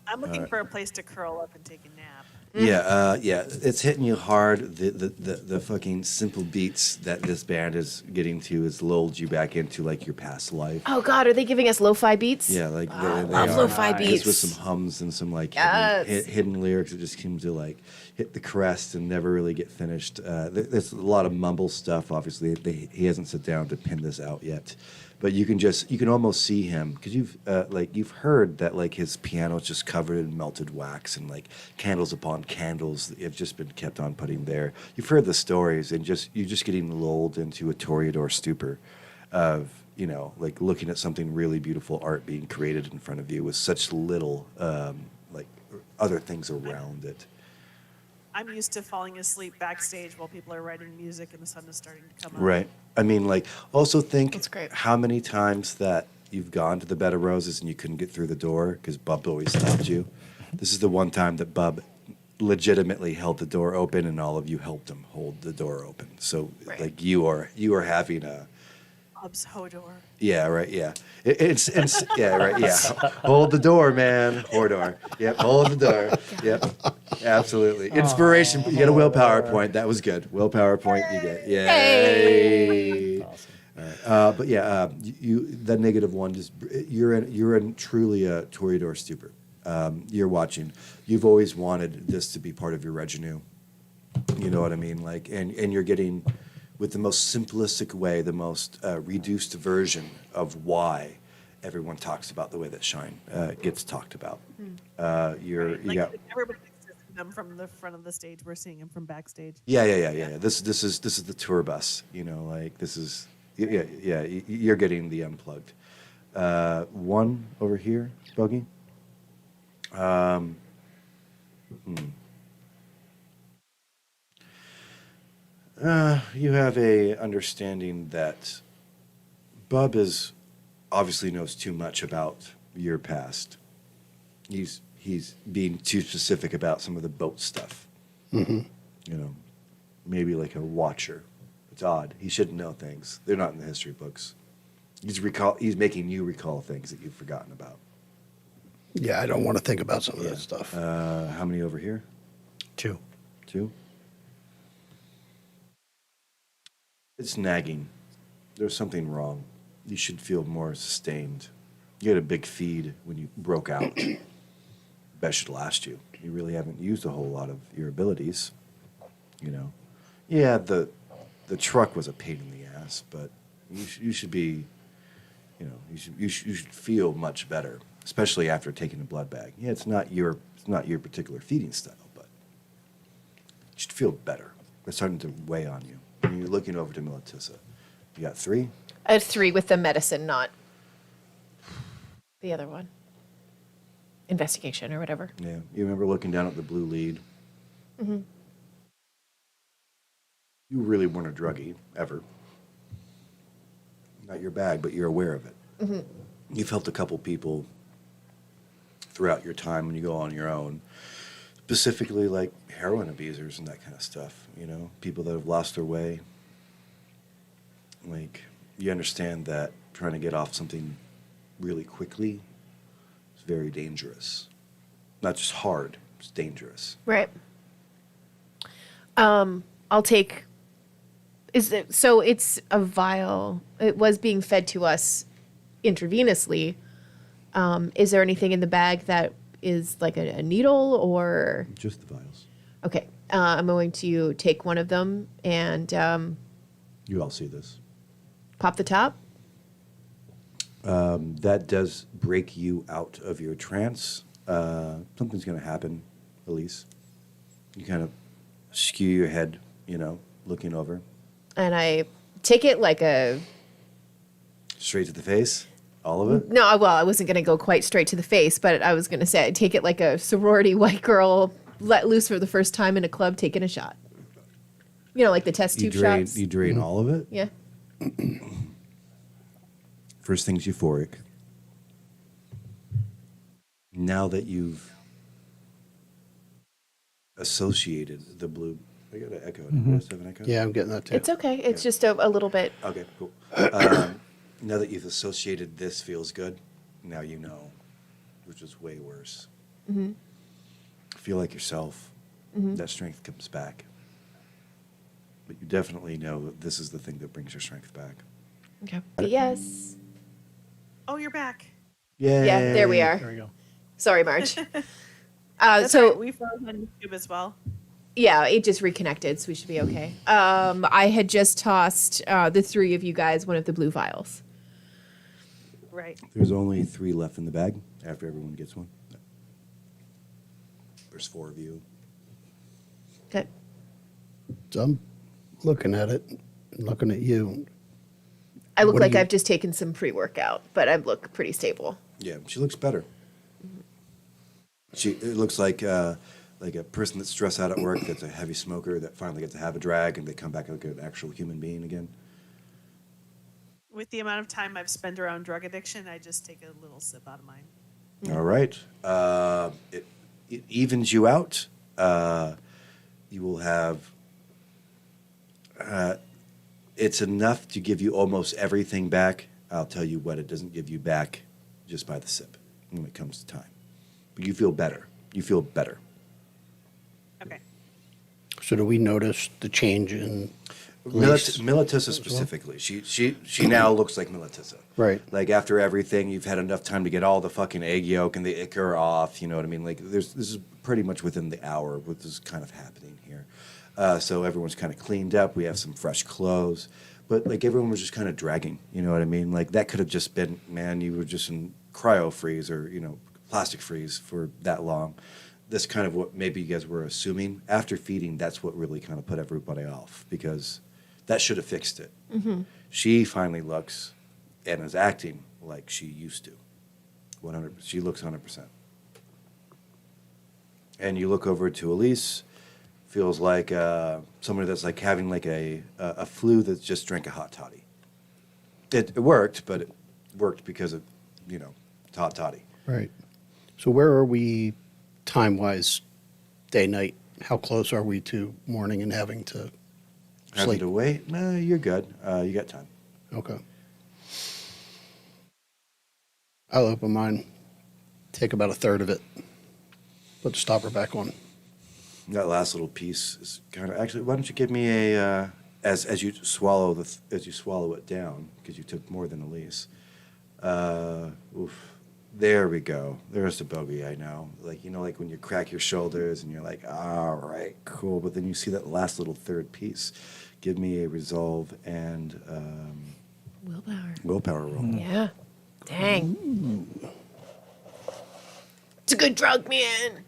I'm looking for a place to curl up and take a nap. Yeah, it's hitting you hard. The fucking simple beats that this band is getting to has lulled you back into like your past life. Oh God, are they giving us lo-fi beats? Yeah, like Oh, I they love are. lo-fi Just beats. with some hums and some like Yes. hidden lyrics that just seem to like hit the crest and never really get finished. There's a lot of mumble stuff. Obviously, he hasn't sat down to pin this out yet, but you can almost see him because you've heard that like his piano is just covered in melted wax and like candles upon candles that have just been kept on putting there. You've heard the stories and you're just getting lulled into a Toreador stupor of like looking at something really beautiful art being created in front of you with such little like other things around it. I'm used to falling asleep backstage while people are writing music and the sun is starting to come up. Right. I mean, like, also think That's great. how many times that you've gone to the Bed of Roses and you couldn't get through the door because Bub always stopped you. This is the one time that Bub legitimately held the door open and all of you helped him hold the door open. So, Right. like, you are having a... Bub's Hodor. Yeah, right, yeah. It's yeah, right, yeah. Hold the door, man. Hodor. Yep, hold the door. Yep, absolutely. Inspiration. You get a willpower point. That was good. Willpower point you get. Yay. Awesome. All right. But yeah, you that -1 just you're in truly a Toreador stupor. you're watching. You've always wanted this to be part of your retinue. You know what I mean? Like, and you're getting, with the most simplistic way, the most reduced version of why everyone talks about the way that Shine gets talked about. You got everybody thinks to see them from the front of the stage. We're seeing them from backstage. yeah. This is the tour bus. You know, like this is yeah. You're getting the unplugged. One over here, Bogey. You have a understanding that Bub obviously knows too much about your past. He's being too specific about some of the boat stuff. Mm-hmm. You know, maybe like a watcher. It's odd. He shouldn't know things. They're not in the history books. He's making you recall things that you've forgotten about. Yeah, I don't want to think about some of that stuff. How many over here? 2. 2? It's nagging. There's something wrong. You should feel more sustained. You had a big feed when you broke out. That should last you. You really haven't used a whole lot of your abilities. You know. Yeah, the truck was a pain in the ass, but you should be, you know, you should feel much better, especially after taking a blood bag. Yeah, it's not your particular feeding style, but you should feel better. It's starting to weigh on you. And you're looking over to Militissa. You got 3? I had 3 with the medicine, not the other one. Investigation or whatever. Yeah. You remember looking down at the blue lead? Mm-hmm. You really weren't a druggie, ever. Not your bag, but you're aware of it. Mm-hmm. You've helped a couple people throughout your time when you go on your own, specifically like heroin abusers and that kind of stuff, you know, people that have lost their way. Like, you understand that trying to get off something really quickly is very dangerous. Not just hard, it's dangerous. Right. I'll take. So it's a vial. It was being fed to us intravenously. Is there anything in the bag that is like a needle or? Just the vials. Okay. I'm going to take one of them and You all see this. pop the top. That does break you out of your trance. Something's going to happen, Elise. You kind of skew your head, you know, looking over. And I take it like a. Straight to the face? All of it? No, well, I wasn't going to go quite straight to the face, but I was going to say I take it like a sorority white girl let loose for the first time in a club taking a shot. You know, like the test tube shots. You drain all of it? Yeah. First thing's euphoric. Now that you've associated the blue... I got an echo. Do you guys have an echo? Yeah, I'm getting that too. It's okay. It's just a little bit. Okay, cool. Now that you've associated this feels good, now you know, which is way worse. Mm-hmm. Feel like yourself. Mm-hmm. That strength comes back. But you definitely know that this is the thing that brings your strength back. Okay. Yes. Oh, you're back. Yay. Yeah, there we are. There we go. Sorry, Marge. That's so right. We froze on YouTube as well. yeah, it just reconnected, so we should be okay. I had just tossed the 3 of you guys one of the blue vials. Right. There's only 3 left in the bag after everyone gets one. There's 4 of you. Okay. So I'm looking at it, and looking at you. I look What do like you- I've just taken some pre-workout, but I look pretty stable. Yeah, she looks better. It looks like a person that's stressed out at work, that's a heavy smoker, that finally gets to have a drag, and they come back like an actual human being again. With the amount of time I've spent around drug addiction, I just take a little sip out of mine. All right. It evens you out. You will have... it's enough to give you almost everything back. I'll tell you what it doesn't give you back just by the sip when it comes to time. But you feel better. You feel better. Okay. So do we notice the change in Militissa specifically. She now looks like Militissa. Right. Like after everything, you've had enough time to get all the fucking egg yolk and the ichor off. You know what I mean? Like this is pretty much within the hour what is kind of happening here. So everyone's kind of cleaned up. We have some fresh clothes, but like everyone was just kind of dragging. You know what I mean? Like that could have just been, man, you were just in cryo freeze or plastic freeze for that long. That's kind of what maybe you guys were assuming. After feeding, that's what really kind of put everybody off because that should have fixed it. Mm-hmm. She finally looks and is acting like she used to. 100%. She looks 100%. And you look over to Elise, feels like somebody that's like having like a flu that just drank a hot toddy. It worked, but it worked because of, it's hot toddy. Right. So where are we time-wise, day, night? How close are we to morning and having to sleep? To wait? No, you're good. You got time. Okay. I'll open mine, take about a third of it, put the stopper back on. That last little piece is kind of actually. Why don't you give me a as you swallow it down because you took more than Elise. There we go. There's the bogey. I know. Like like when you crack your shoulders and you're like, all right, cool. But then you see that last little third piece. Give me a resolve and willpower roll. Yeah. Dang. It's a good drug, man.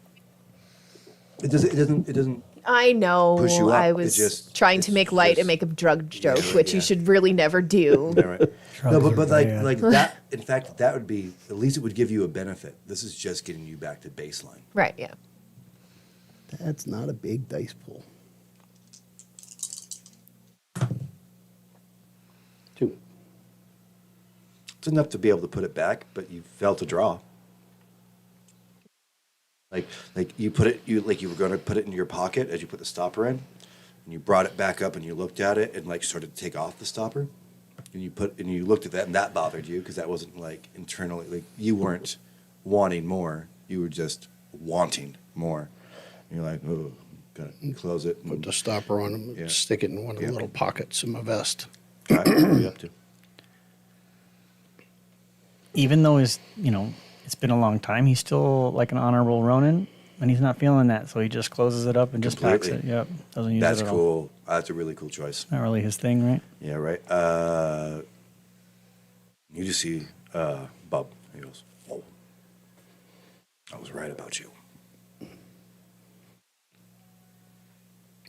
It doesn't. I know. Push you up. I was trying to make light and make a drug joke, which you should really never do. Yeah, right. No, but like that. In fact, that would be at least it would give you a benefit. This is just getting you back to baseline. Right. Yeah. That's not a big dice pool. 2. It's enough to be able to put it back, but you failed to draw. Like you put it, you were going to put it in your pocket as you put the stopper in, and you brought it back up and you looked at it and like started to take off the stopper, and you looked at that and that bothered you because that wasn't like internally like you weren't wanting more, you were just wanting more. And you're like, oh, gotta close it. Put the stopper on and stick it in one of the little pockets in my vest. All right, what are you up to? Even though it's been a long time, he's still like an honorable Ronin, and he's not feeling that, so he just closes it up and just packs it. Yep, doesn't use That's it at cool. all. That's a really cool choice. Not really his thing, right? Yeah, right. You just see Bub. He goes, "Oh, I was right about you."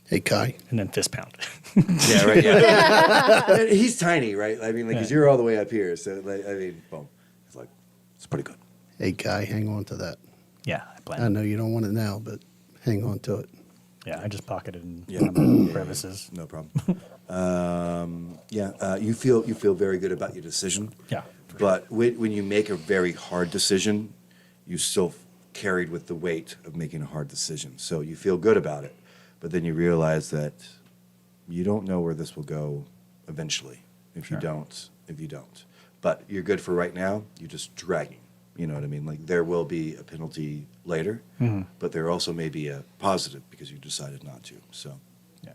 Hey, Kai. And then fist pound. Yeah, right. Yeah. He's tiny, right? I mean, like, 'cause you're all the way up here, so like, I mean, boom. It's like, it's pretty good. Hey, Kai, hang on to that. Yeah, I plan. I know you don't want it now, but hang on to it. Yeah, I just pocketed in crevices. No problem. You feel very good about your decision. Yeah. But when you make a very hard decision, you still carried with the weight of making a hard decision. So you feel good about it, but then you realize that you don't know where this will go eventually if you don't. But you're good for right now. You're just dragging. You know what I mean? Like there will be a penalty later, but there also may be a positive because you decided not to. So yeah,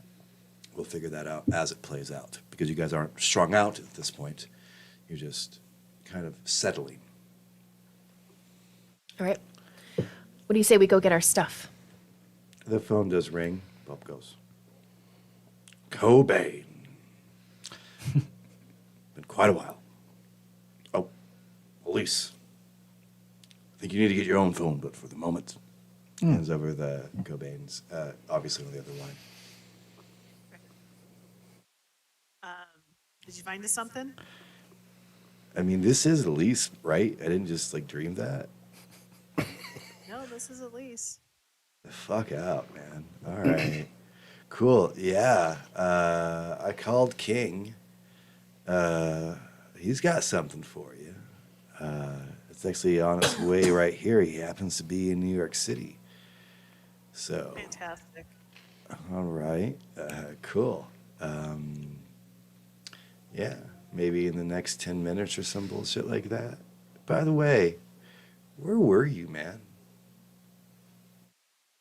we'll figure that out as it plays out because you guys aren't strung out at this point. You're just kind of settling. All right. What do you say we go get our stuff? The phone does ring. Bob goes, Cobain. Been quite a while. Oh, Elise. I think you need to get your own phone, but for the moment, hands over the Cobain's, obviously on the other line. Did you find us something? I mean, this is Elise, right? I didn't just like dream that. No, this is Elise. The fuck out, man. All right. Cool. Yeah. I called King. He's got something for you. It's actually on its way right here. He happens to be in New York City. So. Fantastic. All right. Cool. Yeah. Maybe in the next 10 minutes or some bullshit like that. By the way, where were you, man?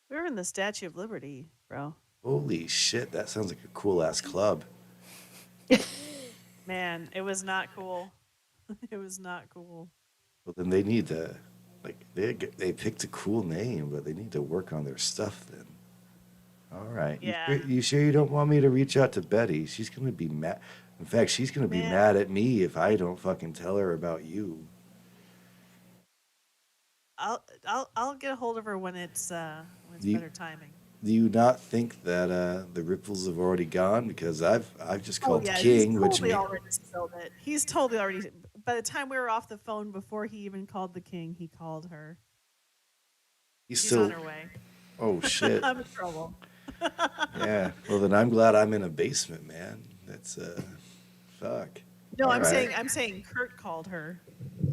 We were in the Statue of Liberty, bro. Holy shit. That sounds like a cool ass club. Man, it was not cool. It was not cool. Well, then they need to, like, they picked a cool name, but they need to work on their stuff then. All right. Yeah. You sure you don't want me to reach out to Betty? She's going to be mad. In fact, she's going to be mad at me if I don't fucking tell her about you. I'll get a hold of her when it's better timing. Do you not think that the ripples have already gone? Because I've just called King, he's which totally means already spilled it. He's totally already. By the time we were off the phone, before he even called the king, he called her. he's She's still. on her way. Oh shit. I'm in trouble. Yeah. Well, then I'm glad I'm in a basement, man. That's fuck. No, All I'm right. saying Kurt called her.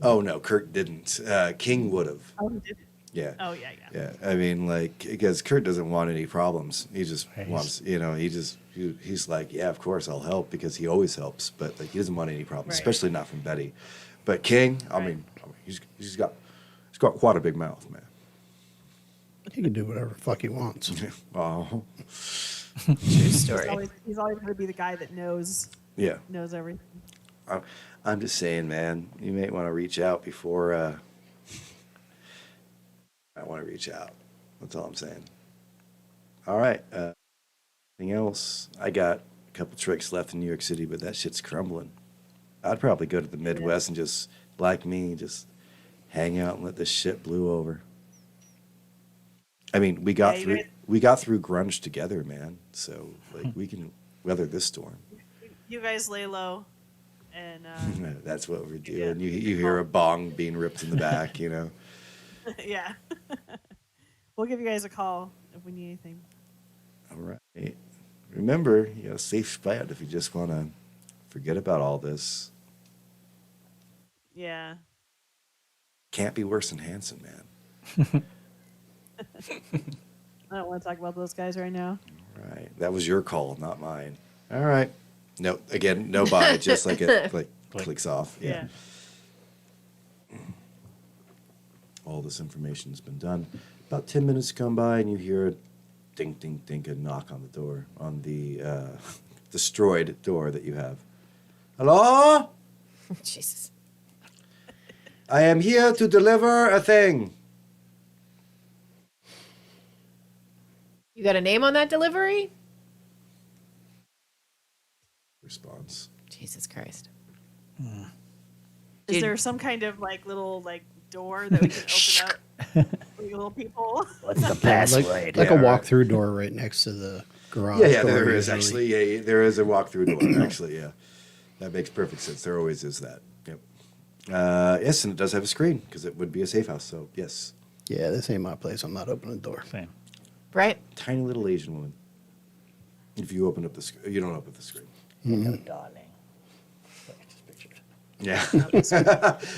Oh no, Kurt didn't. King would have. Oh, he didn't. Yeah. Oh yeah. Yeah. I mean, like, because Kurt doesn't want any problems. He just wants, he's like, yeah, of course I'll help because he always helps, but like he doesn't want any problems, especially not from Betty. But King, I mean, he's got quite a big mouth, man. He can do whatever the fuck he wants. Oh. True story. He's always going to be the guy that knows. Yeah. Knows everything. I'm just saying, man, you may want to reach out before. I want to reach out. That's all I'm saying. All right. Anything else? I got a couple tricks left in New York City, but that shit's crumbling. I'd probably go to the Midwest and just, like me, just hang out and let this shit blow over. I mean, we got through grunge together, man. So like we can weather this storm. You guys lay low, and that's what we're doing. You hear a bong being ripped in the back, you know. yeah. We'll give you guys a call if we need anything. All right. Remember, safe spot if you just want to forget about all this. Yeah. Can't be worse than Hanson, man. I don't want to talk about those guys right now. All right. That was your call, not mine. All right. No, again, no bye. Just like it clicks off. Yeah. All this information's been done. About 10 minutes come by and you hear a ding, ding, ding, a knock on the door, on the destroyed door that you have. Hello? Jesus. I am here to deliver a thing. You got a name on that delivery? Response. Jesus Christ. Is there some kind of little door that we can open up for you little people? What's the password? Like a walk-through door right next to the garage. Yeah, door there is usually. actually. Yeah, there is a walk-through door. Actually, yeah, that makes perfect sense. There always is that. Yep. Yes, and it does have a screen because it would be a safe house. So yes. Yeah, this ain't my place. I'm not opening the door. Same. Right. Tiny little Asian woman. If you open up the screen, you don't open the screen. Mm-hmm. Darling. Yeah.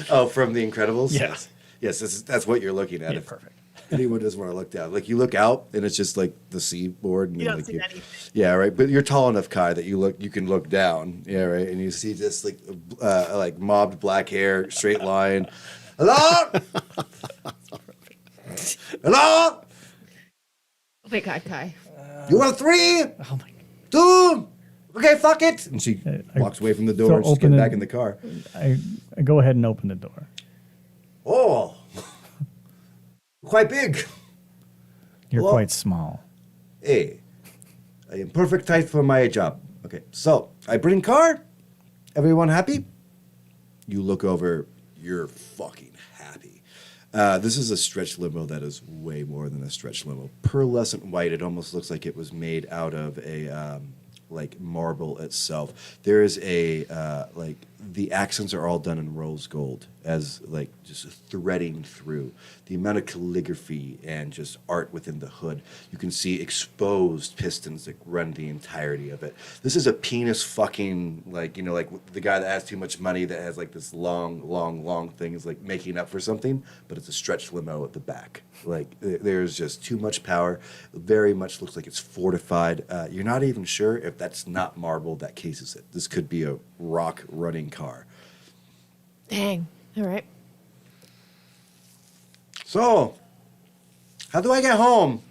Oh, from The Incredibles? Yes. Yes, that's what you're looking at. Yeah, If perfect. anyone doesn't want to look down. Like you look out and it's just like the seaboard. And You don't like see anything. Yeah, right. But you're tall enough, Kai, that you can look down. Yeah, right. And you see just like mobbed black hair, straight line. Hello? Hello? Oh my God, Kai. You want 3? Oh my. 2? Okay, fuck it. And she walks away from the door and she's getting back in the car. I go ahead and open the door. Oh, quite big. You're Hello? quite small. Hey, I am perfect height for my job. Okay, so I bring car. Everyone happy? You look over. You're fucking happy. This is a stretch limo that is way more than a stretch limo. Pearlescent white. It almost looks like it was made out of a like marble itself. There is a the accents are all done in rose gold as like just threading through the amount of calligraphy and just art within the hood. You can see exposed pistons that run the entirety of it. This is a penis fucking like the guy that has too much money that has like this long thing is like making up for something, but it's a stretch limo at the back. Like there's just too much power. Very much looks like it's fortified. You're not even sure if that's not marble that cases it. This could be a rock running car. Dang. All right. So, how do I get home?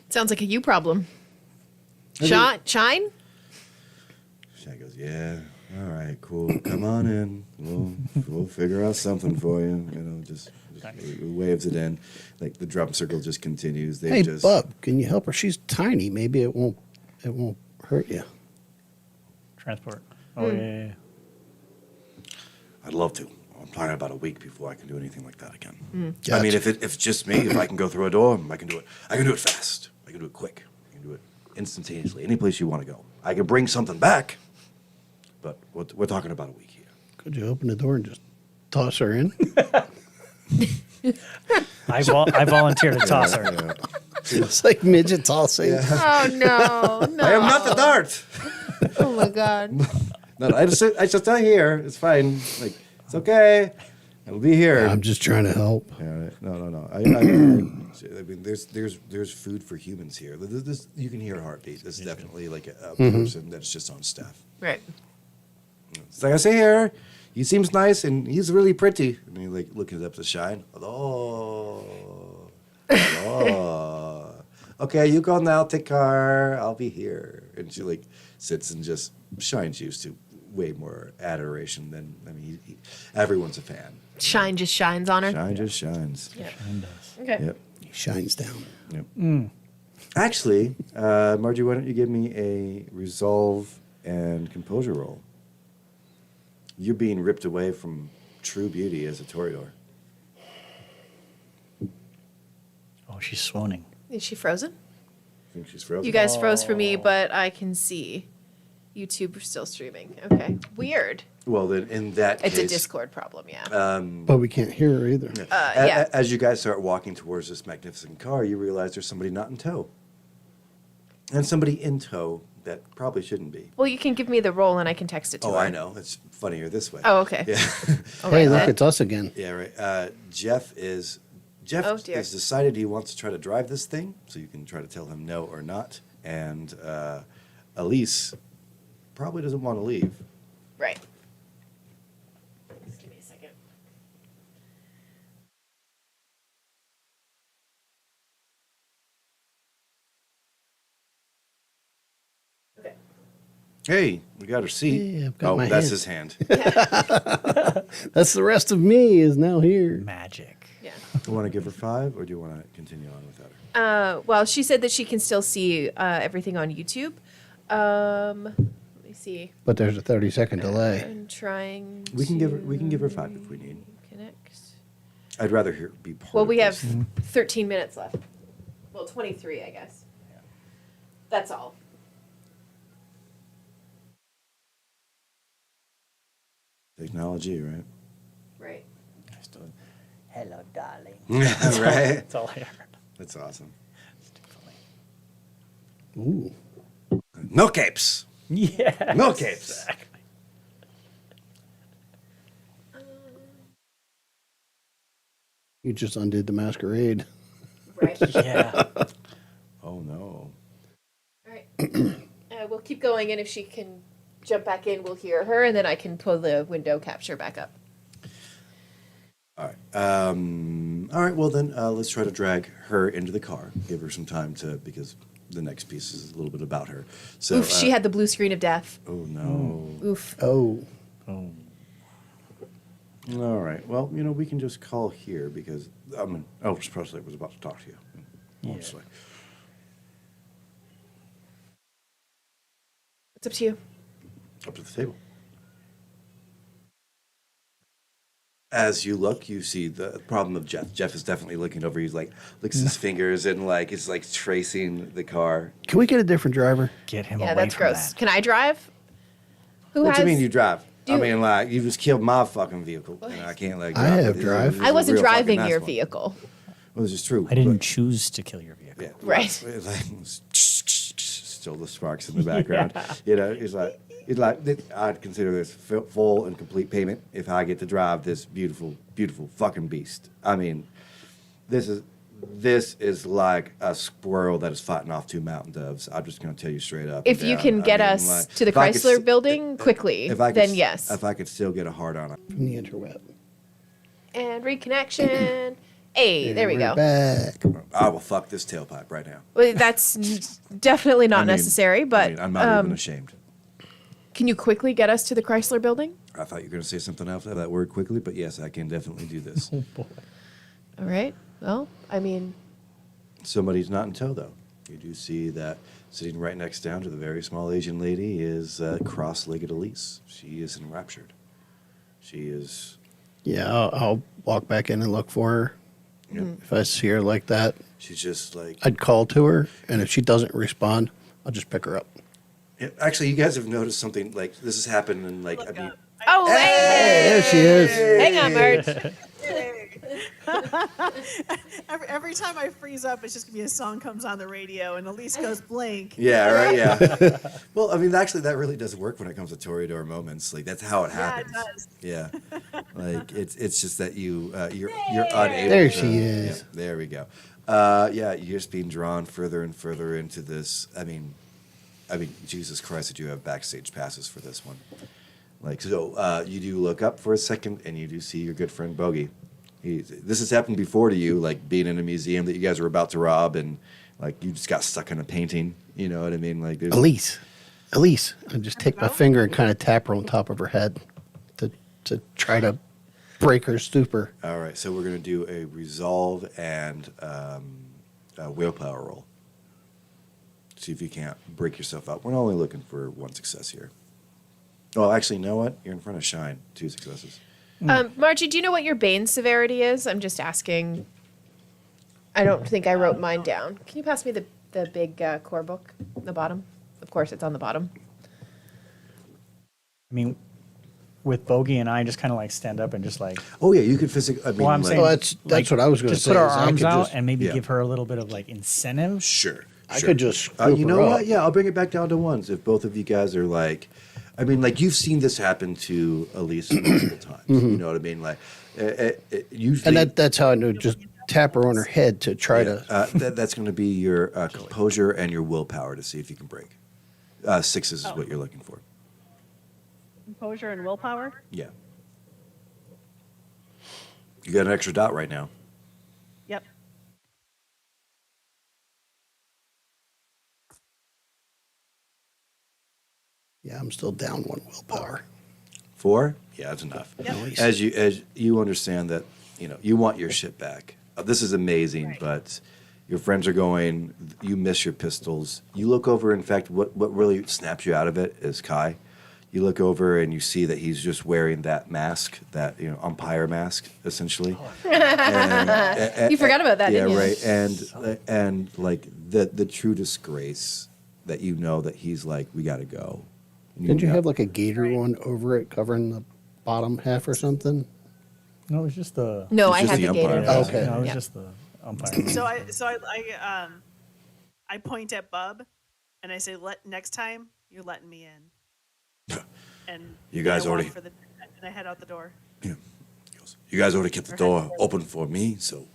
Sounds like a you problem. Shine? Shine goes, yeah. All right, cool. Come on in. We'll figure out something for you. You know, just waves it in. Like the drum circle just continues. Hey, Bub, can you help her? She's tiny. Maybe it won't hurt you. Transport. Oh, yeah. I'd love to. I'm talking about a week before I can do anything like that again. Gotcha. I mean, if it's just me, if I can go through a door, I can do it. I can do it fast. I can do it quick. I can do it instantaneously. Any place you want to go. I can bring something back, but we're talking about a week here. Could you open the door and just toss her in? I volunteer to toss her. Yeah. It's like midget tossing. Oh no! I am not the dart. Oh my god! No, I just tell you here. It's fine. Like it's okay. It'll be here. I'm just trying to help. Yeah, no. I mean, there's food for humans here. This you can hear a heartbeat. This is definitely like a person that's just on staff. Right. It's like I say here. He seems nice and he's really pretty. And he like looking up to Shine. Oh. Okay, you go now. Take care. I'll be here. And she like sits and just Shine's used to way more adoration than everyone's a fan. Shine just shines on her. Shine just shines. Yep. Shine does. Okay. Yep. He shines down. Yep. Actually, Margie, why don't you give me a resolve and composure roll? You're being ripped away from true beauty as a Toreador. Oh, she's swooning. Is she frozen? I think she's frozen. You guys froze for me, but I can see. YouTube are still streaming. Okay. Weird. Well, then in that It's case, a Discord problem, yeah. But we can't hear her either. Yeah. As you guys start walking towards this magnificent car, you realize there's somebody not in tow. And somebody in tow that probably shouldn't be. Well, you can give me the roll and I can text it to her. Oh, I know. It's funnier this way. Oh, okay. Yeah. Hey, look, it's us again. Yeah, right. Jeff Oh, dear. has decided he wants to try to drive this thing, so you can try to tell him no or not. And Elise probably doesn't want to leave. Right. Just give me a second. Okay. Hey, we got her seat. Yeah, I've got my that's hand. his hand. That's the rest of me is now here. Magic. Yeah. Do you want to give her 5, or do you want to continue on without her? Well, she said that she can still see everything on YouTube. Let me see. But there's a 30-second delay. I'm trying. We can give her 5 if we need. Connect. I'd rather be part Well, of we have this. 13 minutes left. Well, 23, I guess. That's all. Technology, right? Right. Hello, darling. Right? That's all I heard. That's awesome. It's too funny. Ooh. No capes. Yeah. No capes. Exactly. You just undid the masquerade. Right. Yeah. Oh no. All right. We'll keep going, and if she can jump back in, we'll hear her, and then I can pull the window capture back up. All right. All right. Well, then let's try to drag her into the car. Give her some time because the next piece is a little bit about her. So, Oof, she had the blue screen of death. Oh no. Oof. Oh. Oh. All right. Well, we can just call here because Elvis Presley was about to talk to you. Honestly. It's up to you. Up to the table. As you look, you see the problem of Jeff. Jeff is definitely looking over. He's like licks his fingers and is like tracing the car. Can we get a different driver? Get him Yeah, away that's from gross. that. Can I drive? Who What has? do you mean you drive? Do- you just killed my fucking vehicle, and I can't I drive have it. drive. It was I a wasn't real fucking driving nice your one. vehicle. Well, this is true. I didn't choose to kill your vehicle. Yeah, Right. Still the sparks in the background. It's like I'd consider this full and complete payment if I get to drive this beautiful, beautiful fucking beast. I mean, this is like a squirrel that is fighting off 2 mountain doves. I'm just going to tell you straight up. If and you down. can get I mean, us to the if I could Chrysler s- building quickly, if I could then s- yes. If I could still get a hard on it. From the interweb. And reconnection. Hey, there we We're go. back. I will fuck this tailpipe right now. Well, that's definitely not I mean- necessary, but I'm not even ashamed. Can you quickly get us to the Chrysler Building? I thought you were going to say something after that word quickly, but yes, I can definitely do this. Oh boy. All right. Well, I mean, Somebody's not in tow, though. You do see that sitting right next down to the very small Asian lady is cross-legged Elise. She is enraptured. She is... Yeah, I'll walk back in and look for her. Yep. If I see her like that, She's just like... I'd call to her, and if she doesn't respond, I'll just pick her up. Yeah, actually, you guys have noticed something, like, this has happened in, like, I mean... oh, There she is. hang on, Marge. every time I freeze up, it's just gonna be a song comes on the radio and Elise goes blank. Yeah, right, yeah. Well, I mean, actually, that really does work when it comes to Toreador moments. Like, that's how it happens. Yeah, it does. Yeah. Like, it's just that you're unable There to... she is. Yeah, there we go. Yeah, you're just being drawn further and further into this. I mean, Jesus Christ, did you have backstage passes for this one? Like, so you do look up for a second, and you do see your good friend Bogey. This has happened before to you, like being in a museum that you guys were about to rob, and like you just got stuck in a painting. You know what I mean? Like, there's Elise. I just take my finger and kind of tap her on top of her head to try to break her stupor. All right, so we're gonna do a resolve and a willpower roll. See if you can't break yourself up. We're only looking for one success here. Oh, actually, you know what? You're in front of Shine. 2 successes. Margie, do you know what your Bane severity is? I'm just asking. I don't think I wrote mine down. Can you pass me the big core book? The bottom? Of course, it's on the bottom. I mean, with Bogey and I just kind of like stand up and just like. Oh yeah, you could physically. I mean, Well, I'm like, saying Well, that's what I was going to just say. put our is I arms could out just- and maybe yeah. give her a little bit of like incentive. Sure. I could just scoop you her know up. what? Yeah, I'll bring it back down to ones if both of you guys are like, I mean, like you've seen this happen to Elise multiple times. You know what I mean? Like, usually, And that's how I know. Just tap her on her head to try to. that's going to be your composure and your willpower to see if you can break. 6s is what you're looking for. Composure and willpower. Yeah. You got an extra dot right now. Yep. Yeah, I'm still down 1 willpower. 4? Yeah, that's enough. Nice. As you understand that, you want your shit back. This is amazing, but your friends are going. You miss your pistols. You look over. In fact, what really snaps you out of it is Kai. You look over and you see that he's just wearing that mask, that umpire mask, essentially. You forgot about that, yeah, didn't you? right. And like the true disgrace that that he's like, we got to go. Didn't you have like a gator one over it covering the bottom half or something? No, it was just the. No, It's I just had the the gator. umpire. Yeah, Okay. No, it was Yeah. just the umpire. So I point at Bub, and I say, next time you're letting me in. And You guys I walk already- for and I head out the door. Yeah. He goes, you guys already kept the door open for me, so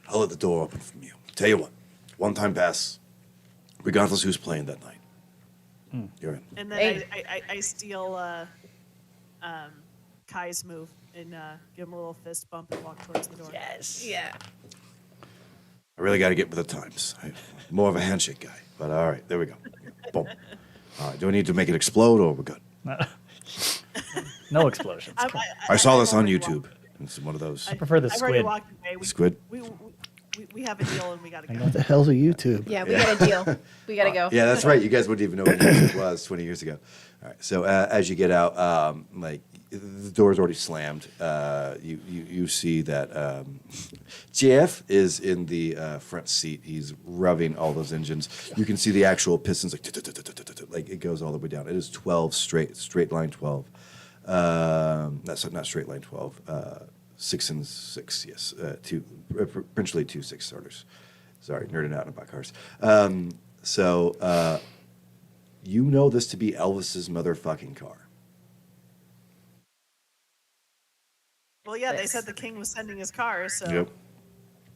I'll let the door open for you. Tell you what, one-time pass, regardless who's playing that night. You're in. And then Hey. I steal Kai's move and give him a little fist bump and walk towards the door. Yes. Yeah. I really got to get with the times. I'm more of a handshake guy, but all right, there we go. Boom. All right, do I need to make it explode or we're good? No explosions. I saw this on already YouTube. It's one of those. I prefer the I've already squid. walked away. Squid? We have a deal and we got to go. What the hell's a YouTube? Yeah, we got a deal. We got to go. Yeah, that's right. You guys wouldn't even know what it was 20 years ago. All right. So as you get out, like the door's already slammed. You see that Jeff is in the front seat. He's rubbing all those engines. You can see the actual pistons like it goes all the way down. It is 12 straight line 12. That's not straight line 12. 6 and 6. Yes, potentially 2 6-starters. Sorry, nerding out about cars. So you know this to be Elvis's motherfucking car. Well, yeah, they said the king was sending his car, so. Yep.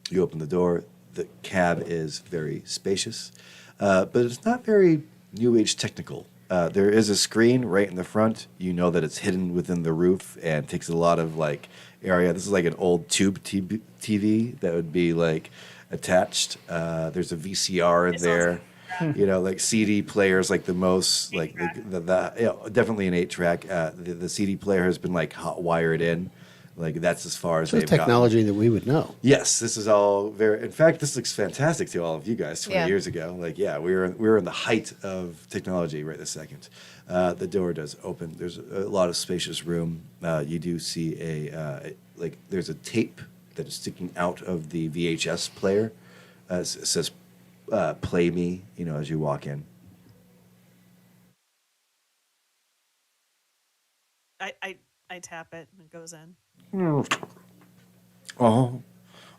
You open the door. The cab is very spacious, but it's not very new age technical. There is a screen right in the front. You know that it's hidden within the roof and takes a lot of like area. This is like an old tube TV that would be like attached. There's a VCR in there. You know, like CD players, like the most, like the you know, definitely an 8-track. The CD player has been like hot wired in. Like that's as far as So they've it's technology that we would know. Yes, this is all very. In fact, this looks fantastic to all of you guys 20 Yeah. years ago. Like, yeah, we were in the height of technology right this second. The door does open. There's a lot of spacious room. You do see there's a tape that is sticking out of the VHS player. It says "Play Me," you know, as you walk in. I tap it and it goes in. Oh,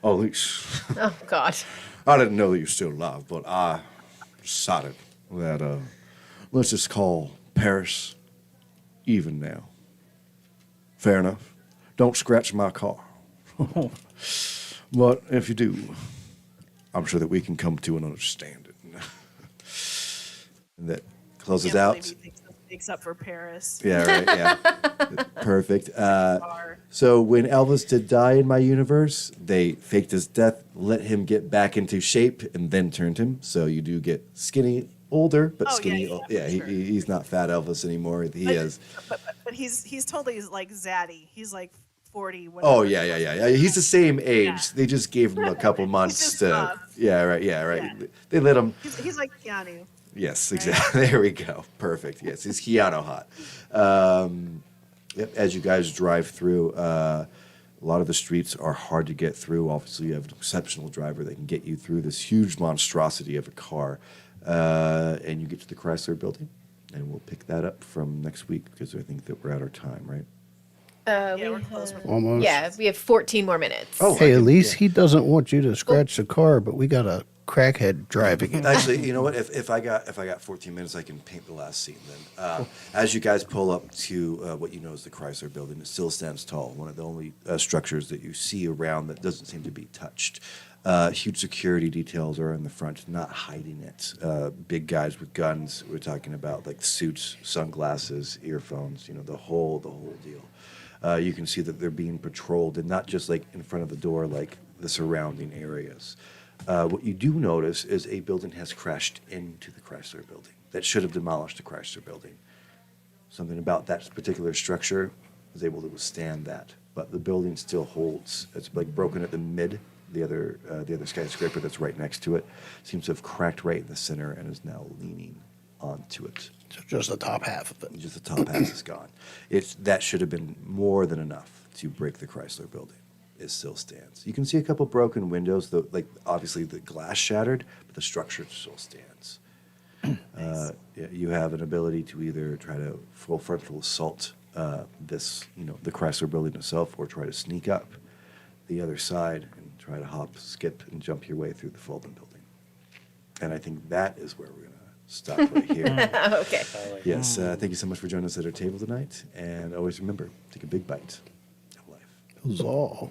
Elise. Oh God. I didn't know that you're still alive, but I decided that let's just call Paris even now. Fair enough. Don't scratch my car. But if you do, I'm sure that we can come to an understanding. And that closes Can't out. believe he thinks up for Paris. Yeah, right. Yeah, perfect. So when Elvis did die in my universe, they faked his death, let him get back into shape, and then turned him. So you do get skinny, older, but skinny. He's not fat Elvis anymore. But he's totally like zaddy. He's like 40. Whatever. Oh yeah. He's the same age. Yeah. They just gave him a couple months to. Buff. Yeah, right. Yeah. They let him. He's like Keanu. Yes, exactly. There we go. Perfect. Yes, he's Keanu hot. As you guys drive through, a lot of the streets are hard to get through. Obviously, you have an exceptional driver that can get you through this huge monstrosity of a car. And you get to the Chrysler building, and we'll pick that up from next week because I think that we're out of time, right? We're close. Almost. Yeah, we have 14 more minutes. Oh, Hey, Elise, he doesn't want you to scratch the car, but we got a crackhead driving it. Actually, you know what? If I got 14 minutes, I can paint the last scene. Then, as you guys pull up to what you know is the Chrysler Building, it still stands tall. One of the only structures that you see around that doesn't seem to be touched. Huge security details are in the front, not hiding it. Big guys with guns. We're talking about like suits, sunglasses, earphones. You know, the whole deal. You can see that they're being patrolled, and not just like in front of the door, like the surrounding areas. What you do notice is a building has crashed into the Chrysler Building that should have demolished the Chrysler Building. Something about that particular structure was able to withstand that, but the building still holds. It's like broken at the mid. The other skyscraper that's right next to it seems to have cracked right in the center and is now leaning onto it. So just the top half of it. Just the top half is gone. That should have been more than enough to break the Chrysler Building. It still stands. You can see a couple broken windows, though, like obviously the glass shattered, but the structure still stands. Nice. You have an ability to either try to full frontal assault the Chrysler Building itself, or try to sneak up the other side and try to hop, skip, and jump your way through the Fulton Building. And I think that is where we're going to stop right here. Okay. Yes, thank you so much for joining us at our table tonight. And always remember, take a big bite of life. Huzzah.